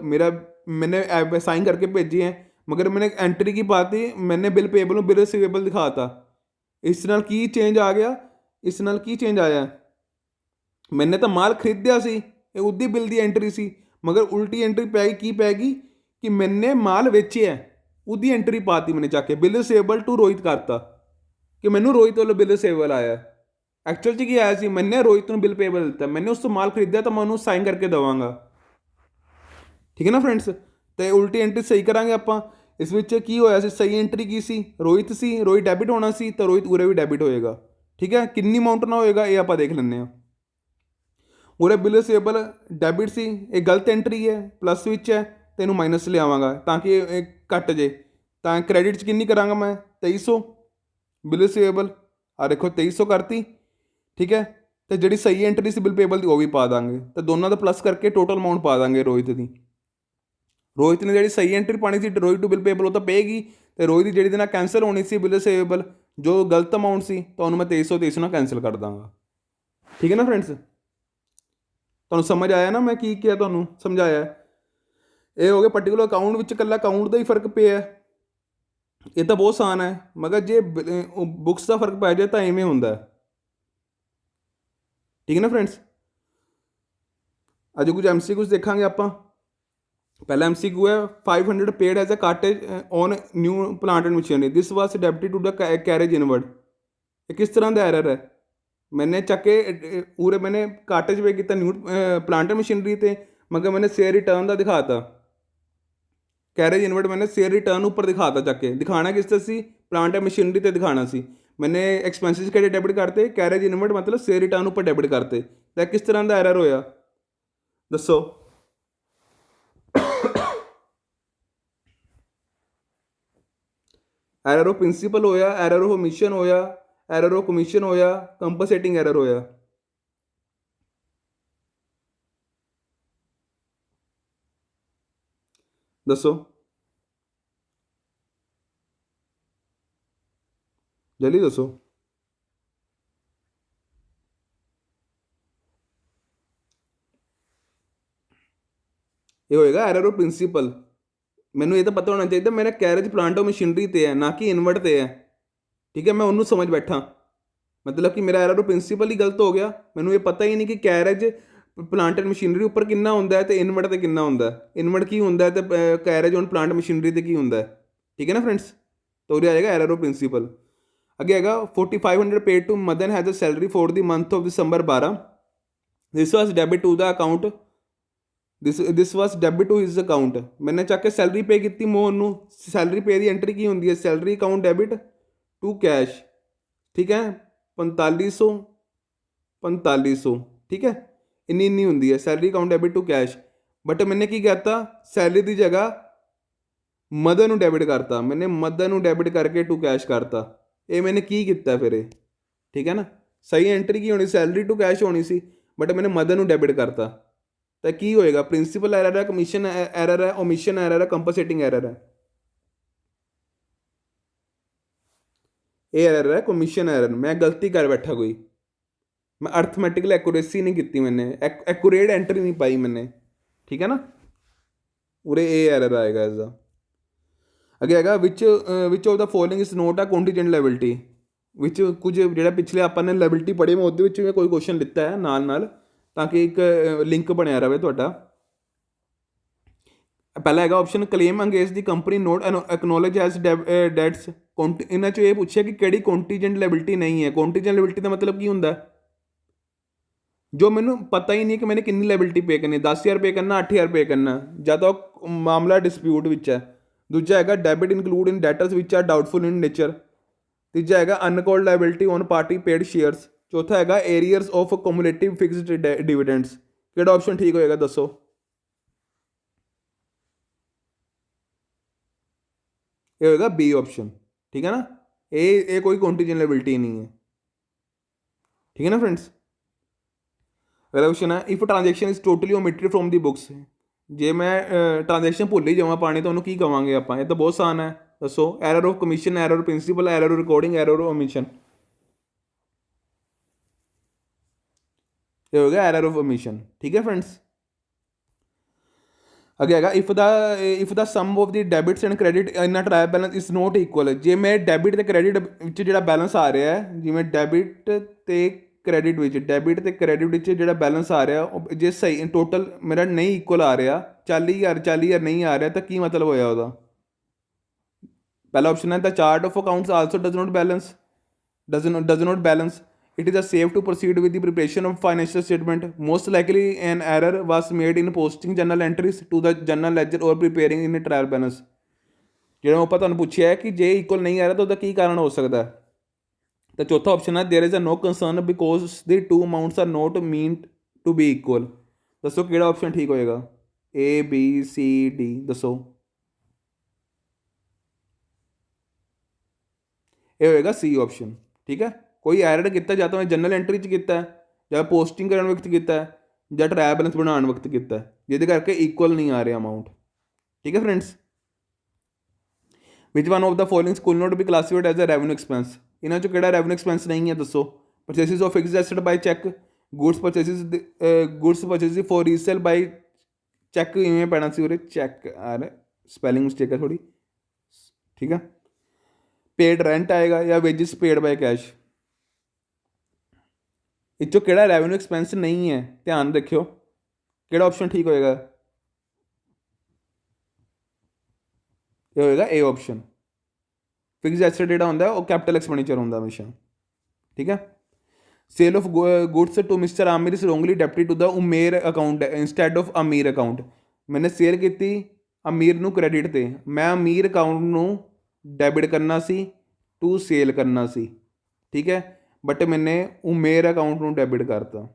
मैंने साइन करके भेजी है, मगर मैंने एंट्री की पाती, मैंने बिल पेएबल बिल रिसीवेबल दिखाता। इस नाल की चेंज आ गया, इस नाल की चेंज आया, मैंने तो माल खरीदिया सी, उसकी बिल की एंट्री सी, मगर उल्टी एंट्री पै गई कि मैंने माल वेचे है, उसकी एंट्री पाती मैंने जाके बिल रिसीवेबल टू रोहित करता कि मैनू रोहित वालों बिल रिसीवेबल आया। एक्चुअल च की आया सी, मैंने रोहित ਨੂੰ बिल पेएबल दिता, मैंने उस तो माल खरीदिया तो मैं उन्होंने साइन करके देवांगा। ठीक है ना फ्रेंड्स। तो उल्टी एंट्री सही करांगे ਆਪਾਂ। ਇਸ ਵਿੱਚ ਕੀ ਹੋਇਆ ਸੀ, ਸਹੀ ਐਂਟਰੀ ਕੀ ਸੀ, ਰੋਹਿਤ ਡੈਬਿਟ ਹੋਣਾ ਸੀ, ਤਾਂ ਰੋਹਿਤ ਉਰੇ ਵੀ ਡੈਬਿਟ ਹੋਏਗਾ। ਠੀਕ ਹੈ, ਕਿੰਨੀ ਅਮਾਊਂਟ ਨਾ ਹੋਏਗਾ ਇਹ ਆਪਾਂ ਦੇਖ ਲੈਂਦੇ ਹਾਂ। ਉਰੇ ਬਿਲ ਰਿਸੀਵੇਬਲ ਡੈਬਿਟ ਸੀ, ਇਹ ਗਲਤ ਐਂਟਰੀ ਹੈ, ਪਲੱਸ ਵਿੱਚ ਹੈ, ਅਤੇ ਇਹਨੂੰ ਮਾਈਨਸ ਲਿਆਵਾਂਗਾ ਤਾਂ ਕਿ ਇਹ ਘੱਟ ਜੇ। ਤਾਂ ਕ੍ਰੈਡਿਟ 'ਚ ਕਿੰਨੀ ਕਰਾਂਗਾ ਮੈਂ, 2300 ਬਿਲ ਰਿਸੀਵੇਬਲ। ਆ ਦੇਖੋ 2300 ਕਰਤੀ। ਠੀਕ ਹੈ, ਅਤੇ ਜਿਹੜੀ ਸਹੀ ਐਂਟਰੀ ਸੀ ਬਿਲ ਪੇਏਬਲ ਦੀ ਉਹ ਵੀ ਪਾ ਦਾਂਗੇ, ਤਾਂ ਦੋਨਾਂ ਦਾ ਪਲੱਸ ਕਰਕੇ ਟੋਟਲ ਅਮਾਊਂਟ ਪਾ ਦਾਂਗੇ ਰੋਹਿਤ ਦੀ। ਰੋਹਿਤ ਨੇ ਜਿਹੜੀ ਸਹੀ ਐਂਟਰੀ ਪਾਣੀ ਸੀ ਰੋਹਿਤ ਟੂ ਬਿਲ ਪੇਏਬਲ ਉਹ ਤਾਂ ਪਏਗੀ, ਅਤੇ ਰੋਹਿਤ ਦੀ ਜਿਹੜੀ ਦੇ ਨਾਲ ਕੈਂਸਲ ਹੋਣੀ ਸੀ ਬਿਲ ਰਿਸੀਵੇਬਲ ਜੋ ਗਲਤ ਅਮਾਊਂਟ ਸੀ, ਤਾਂ ਉਹਨੂੰ ਮੈਂ 2300 ਨਾਲ ਕੈਂਸਲ ਕਰ ਦਾਂਗਾ। ਠੀਕ ਹੈ ਨਾ ਫਰੈਂਡਸ, ਤੁਹਾਨੂੰ ਸਮਝ ਆਇਆ ਨਾ ਮੈਂ ਕੀ ਕਿਹਾ, ਤੁਹਾਨੂੰ ਸਮਝਾਇਆ। ਇਹ ਹੋ ਗਿਆ ਪਰਟੀਕੂਲਰ ਅਕਾਊਂਟ ਵਿੱਚ ਇਕੱਲਾ ਅਕਾਊਂਟ ਦਾ ਹੀ ਫਰਕ ਪਿਆ, ਇਹ ਤਾਂ ਬਹੁਤ ਆਸਾਨ ਹੈ, ਮਗਰ ਜੇ ਬੁੱਕਸ ਦਾ ਫਰਕ ਪੈ ਜਾਏ ਤਾਂ ਇਵੇਂ ਹੁੰਦਾ। ठीक है ना फ्रेंड्स। अज कुछ MCQs देखांगे आपां। पहला MCQ है 500 paid as a cartage on new plant and machinery, this was debited to the carriage inward. ये किस तरह का एरर है? मैंने चक के पूरे मैंने कार्टेज पे किया न्यू प्लांट एंड मशीनरी ते, मगर मैंने शेयर रिटर्न का दिखाता कैरेज इनवर्ड, मैंने शेयर रिटर्न ऊपर दिखाता चक के। दिखाना किस तरह सी? प्लांट एंड मशीनरी ते दिखाना सी। मैंने एक्सपेंसिस किहड़े डेबिट करते? कैरेज इनवर्ड मतलब शेयर रिटर्न ऊपर डेबिट करते। तो किस तरह का एरर होया दसो? एरर ऑफ प्रिंसीपल होया, एरर ऑफ ओमिशन होया, एरर ऑफ कमीशन होया, कंपनसेटिंग एरर होया? दसो जल्दी दसो। ये होएगा एरर ऑफ प्रिंसीपल। मैनू ये तो पता होना चाहिए मेरा कैरेज प्लांट ऑफ मशीनरी ते है, ना कि इनवर्ट ते है। ठीक है, मैं उन्होंने समझ बैठा, मतलब कि मेरा एरर ऑफ प्रिंसीपल ही गलत हो गया। मैनू ये पता ही नहीं कि कैरेज प्लांट एंड मशीनरी उपर किन्ना होंदा है तो इनवर्ट ते किन्ना होंदा है, इनवर्ट की होंदा है तो कैरेज ऑन प्लांट मशीनरी ते की होंदा है। ठीक है ना फ्रेंड्स। तो उधर आएगा एरर ऑफ प्रिंसीपल। आगे आएगा 4500 paid to Madan has a salary for the month of December 12, this was debit to the account, this was debit to his account. मैंने चक के सैलरी पे की मोहन नू। सैलरी पे की एंट्री की होंगी है? Salary account debit to cash. ठीक है, 4500 4500। ठीक है, इन्नी इन्नी होंगी है salary account debit to cash. But मैंने की कहता सैलरी की जगह मदर नू डेबिट करता, मैंने मदर नू डेबिट करके टू कैश करता। ये मैंने की किया फिर? ठीक है ना, सही एंट्री की होनी सैलरी टू कैश होनी सी, बट मैंने मदर नू डेबिट करता। तो की होएगा? प्रिंसीपल एरर है, कमीशन एरर है, ओमिशन एरर है, कंपनसेटिंग एरर है? ये एरर है कमीशन एरर। मैं गलती कर बैठा कोई, मैं अर्थमैटिकल एक्यूरेसी नहीं की, मैंने एक्यूरेट एंट्री नहीं पाई मैंने। ठीक है ना, पूरे ए एरर आएगा इसका। अगे आएगा which of the following is not a contingent liability. Which कुछ जो पिछले अपन ने लायबिलिटी पढ़ी, मैं वो कोई क्वेश्चन लिता है नाल ताकि एक लिंक बनया रहे थोड़ा। पहला है option claim against the company not acknowledged as debts. इन्होंने ये पूछा कि केड़ी कॉन्टीजेंट लायबिलिटी नहीं है। कॉन्टीजेंट लायबिलिटी का मतलब की होंगे? जो मैंने पता ही नहीं कि मैंने कितनी लायबिलिटी पे करनी, 10,000 पे करना, 8,000 पे करना, या तो मामला डिस्प्यूट विच है। दूजा है डेबिट include in debtors which are doubtful in nature. तीजा है uncalled liability on partly paid shares. चौथा है arrears of cumulative fixed dividends. केड़ा ऑप्शन ठीक होएगा दसो? ये होएगा बी ऑप्शन। ठीक है ना, ये कोई कॉन्टीजेंट लायबिलिटी नहीं है। ठीक है ना फ्रेंड्स। अगला क्वेश्चन है if transaction is totally omitted from the books. जे मैं ट्रांजेक्शन भुल ही जावा पानी तो उन्होंने की कहेंगे आप? ये तो बहुत आसान है, दसो। Error of commission, error of principal, error of recording, error of omission. ये हो गया एरर ऑफ ओमिशन। ठीक है फ्रेंड्स। आगे आएगा if the sum of the debits and credit in a trial balance is not equal. जे मैं debit ते क्रेडिट विच जो बैलेंस आ रहा है, जिमें डेबिट ते क्रेडिट विच, डेबिट ते क्रेडिट विच जो बैलेंस आ रहा है जे सही टोटल मेरा नहीं इक्वल आ रहा, 40,000 नहीं आ रहा, तो की मतलब होया ਉਹਦਾ? पहला ऑप्शन है the chart of accounts also does not balance, it is a safe to proceed with the preparation of financial statement, most likely an error was made in posting journal entries to the journal ledger or preparing in a trial balance। ਜਿਹੜਾ ਆਪਾਂ ਤੁਹਾਨੂੰ ਪੁੱਛਿਆ ਹੈ ਕਿ ਜੇ equal ਨਹੀਂ ਆ ਰਿਹਾ ਤਾਂ ਉਹਦਾ ਕੀ ਕਾਰਨ ਹੋ ਸਕਦਾ ਹੈ? ਤਾਂ ਚੌਥਾ ਆਪਸ਼ਨ ਹੈ there is a no concern because the two amounts are not mean to be equal. ਦੱਸੋ ਕਿਹੜਾ ਆਪਸ਼ਨ ਠੀਕ ਹੋਏਗਾ? ए बी सी डी ਦੱਸੋ? ਇਹ ਹੋਏਗਾ सी ऑप्शन। ठीक है, कोई एरर किया ਜਾਂ ਤਾਂ मैं जनरल एंट्री च किया ਜਾਂ पोस्टिंग करने वक्त किया ਜਾਂ ट्रायल बैलेंस बनाने वक्त किया, जिहदे करके इक्वल नहीं आ रहा अमाउंट। ठीक है friends. Which one of the following could not be classified as a revenue expense. इन्हों चो किहड़ा रेवेन्यू एक्सपेंस नहीं है दसो? Purchases of fixed asset by cheque, goods purchases for resale by cheque. इवें पैना सी उरे चैक आ रहा, स्पैलिंग मिस्टेक है थोड़ी। ठीक है, पेड रेंट आएगा या वेजिस पेड बाय कैश। ਇਹ 'ਚੋਂ ਕਿਹੜਾ ਰੈਵਨਿਊ ਐਕਸਪੈਂਸ ਨਹੀਂ ਹੈ, ਧਿਆਨ ਰੱਖਿਓ ਕਿਹੜਾ ਆਪਸ਼ਨ ਠੀਕ ਹੋਏਗਾ। ਇਹ ਹੋਏਗਾ ਏ ਆਪਸ਼ਨ। ਫਿਕਸ ਐਸਟ ਜਿਹੜਾ ਹੁੰਦਾ ਉਹ ਕੈਪੀਟਲ ਐਕਸਪੈਂਡੀਚਰ ਹੁੰਦਾ ਹਮੇਸ਼ਾ, ਠੀਕ ਹੈ। Sale of goods to mister Aamir is wrongly debited to the Umer account instead of Amir account. मैंने सेल की अमीर ਨੂੰ ਕ੍ਰੈਡਿਟ 'ਤੇ, ਮੈਂ ਅਮੀਰ ਅਕਾਊਂਟ ਨੂੰ ਡੈਬਿਟ ਕਰਨਾ ਸੀ ਟੂ ਸੇਲ ਕਰਨਾ ਸੀ, ਠੀਕ ਹੈ, ਬਟ ਮੈਨੇ ਉਮੇਰ ਅਕਾਊਂਟ ਨੂੰ ਡੈਬਿਟ ਕਰਤਾ,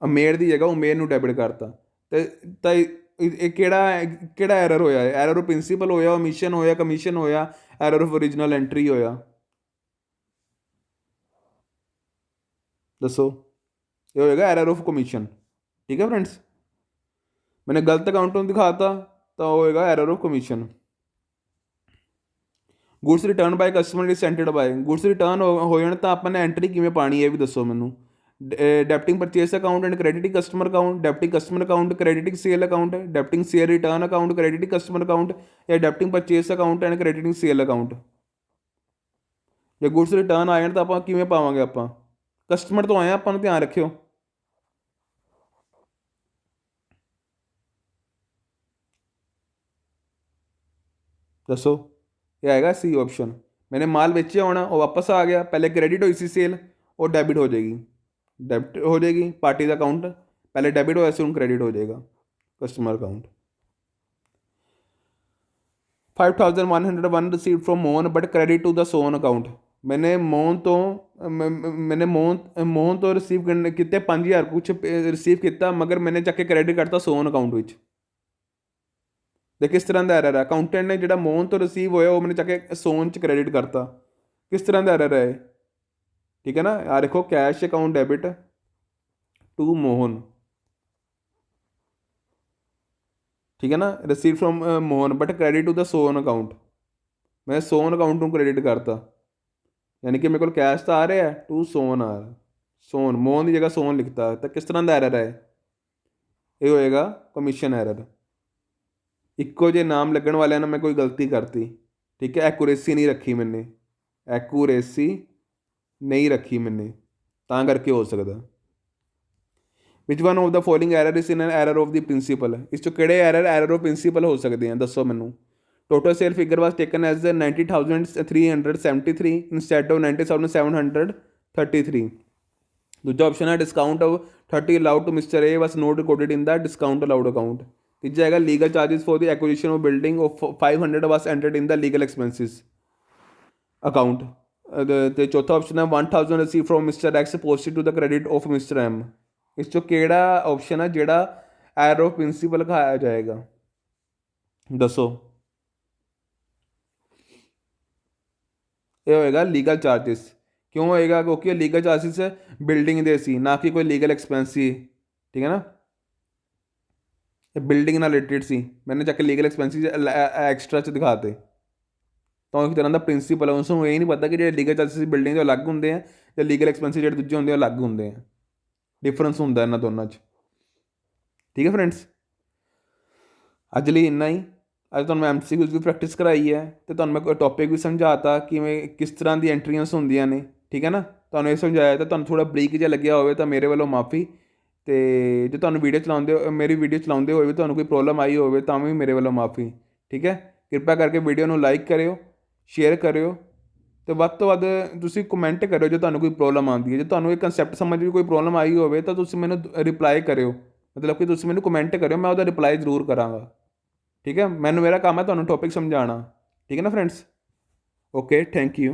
ਅਮੇਰ ਦੀ ਜਗ੍ਹਾ ਉਮੇਰ ਨੂੰ ਡੈਬਿਟ ਕਰਤਾ। ਤੇ ਤਾਂ ਇਹ ਕਿਹੜਾ ਐਰਰ ਹੋਇਆ ਹੈ? ਐਰਰ ਆਫ ਪ੍ਰਿੰਸੀਪਲ ਹੋਇਆ, ਓਮਿਸ਼ਨ ਹੋਇਆ, ਕਮਿਸ਼ਨ ਹੋਇਆ, ਐਰਰ ਆਫ ਓਰੀਜਨਲ ਐਂਟਰੀ ਹੋਇਆ? दसो। ये होएगा एरर ऑफ कमीशन, ठीक है फ्रेंड्स। मैंने गलत अकाउंट में दिखाता तो होएगा error of commission. Goods return by customer is sented by, goods return हो जाने तो आपने एंट्री किमें पानी है भी दसो मैनू। Debiting purchase account and crediting customer account, debiting customer account crediting sale account, debiting sale return account crediting customer account, या debiting purchase account and crediting sale account. जो गुड्स रिटर्न आ जाए तो आप किमें पावांगे? आप कस्टमर तो आए हैं, अपन ध्यान रखियो। दसो। ये आएगा सी ऑप्शन। मैंने माल बेचे होना, वो वापस आ गया, पहले क्रेडिट हुई सी सेल और डेबिट हो जाएगी, डेबिट हो जाएगी पार्टी का अकाउंट, पहले डेबिट होया सी, क्रेडिट हो जाएगा customer account. 5101 receive from Mohan but credit to the Sohan account. मैंने मोहन तो रिसीव किए 5000 कुछ रिसीव किया, मगर मैंने जाके क्रेडिट करता सोन अकाउंट में। देख किस तरह का एरर है, अकाउंटेंट ने जो मोहन तो रिसीव होया वो मैंने जाके सोन च क्रेडिट करता, किस तरह का एरर है, ठीक है ना। आ देखो, cash account debit to Mohan, ठीक है ना, receive from Mohan but credit to the Sohan account, मैं सोन अकाउंट को क्रेडिट करता, यानी कि मेरे को कैश तो आ रहा है टू सोन आ रहा, सोन मोहन की जगह सोन लिखता, तो किस तरह का एरर है? ये होएगा कमीशन एरर। इक्को जे नाम लगन वाले ना मैं कोई गलती करती, ठीक है, एक्यूरेसी नहीं रखी मैंने, एक्यूरेसी नहीं रखी मैंने, तां करके हो सकता। विच one of the following error is in an error of the principal, इस चो किहड़े एरर ऑफ प्रिंसीपल हो सकते हैं, दसो मैनू। Total sale figure was taken as 90,373 instead of 90,733। दूजा ऑप्शन है discount of 30 allowed to mister A was not recorded in the discount allowed account. तीजा है legal charges for the acquisition of building of 500 was entered in the legal expenses account. तो चौथा option है 1000 receive from mister X posted to the credit of mister M. इस चो केड़ा option है जेड़ा एरर ऑफ प्रिंसीपल खाया जाएगा, दसो। ये होएगा लीगल चार्जेस। क्यों होएगा? क्योंकि लीगल चार्जेस बिल्डिंग दे सी, ना कि कोई लीगल एक्सपेंस सी, ठीक है ना, बिल्डिंग नाल रिलेटेड सी, मैंने जाके लीगल एक्सपेंसिस एक्स्ट्रा च दिखाते, तो एक तरह का प्रिंसीपल है, उसमें ये नहीं पता कि जो लीगल चार्जेस बिल्डिंग के अलग होंगे हैं, जो लीगल एक्सपेंसिस जो दूजे होंगे अलग होंगे हैं, डिफरेंस होंगे इन्होंने दोनों च, ठीक है फ्रेंड्स। अज लिए इन्ना ही, अज तुहानूं MCQs भी प्रैक्टिस कराई है, तो तुहानूं मैं टॉपिक भी समझाता कि किस तरह की एंट्रियां होंदियां ने, ठीक है ना, तुहानूं ये समझाया, तो तुहानूं थोड़ा बरीक जिहा लग्गिया होवे तो मेरे वालों माफ़ी। तो जो तुहानूं वीडियो चलाउंदे मेरी वीडियो चलाउंदे होए भी तुहानूं कोई प्रॉब्लम आई होवे तां भी मेरे वालों माफ़ी, ठीक है। कृपा करके वीडियो नूं लाइक करियो, शेयर करियो, तो वध तो वध तुसीं कमेंट करियो जो तुहानूं कोई प्रॉब्लम आती है। जो तुहानूं ये कंसैप्ट समझ में कोई प्रॉब्लम आई होवे तो तुसीं मैनूं रिप्लाई करियो, मतलब कि तुसीं मैनूं कमेंट करियो, मैं उहदा रिप्लाई जरूर करांगा, ठीक है। मैनूं मेरा काम है तुहानूं टॉपिक समझाना, ठीक है ना फ्रेंड्स। Okay, thank you.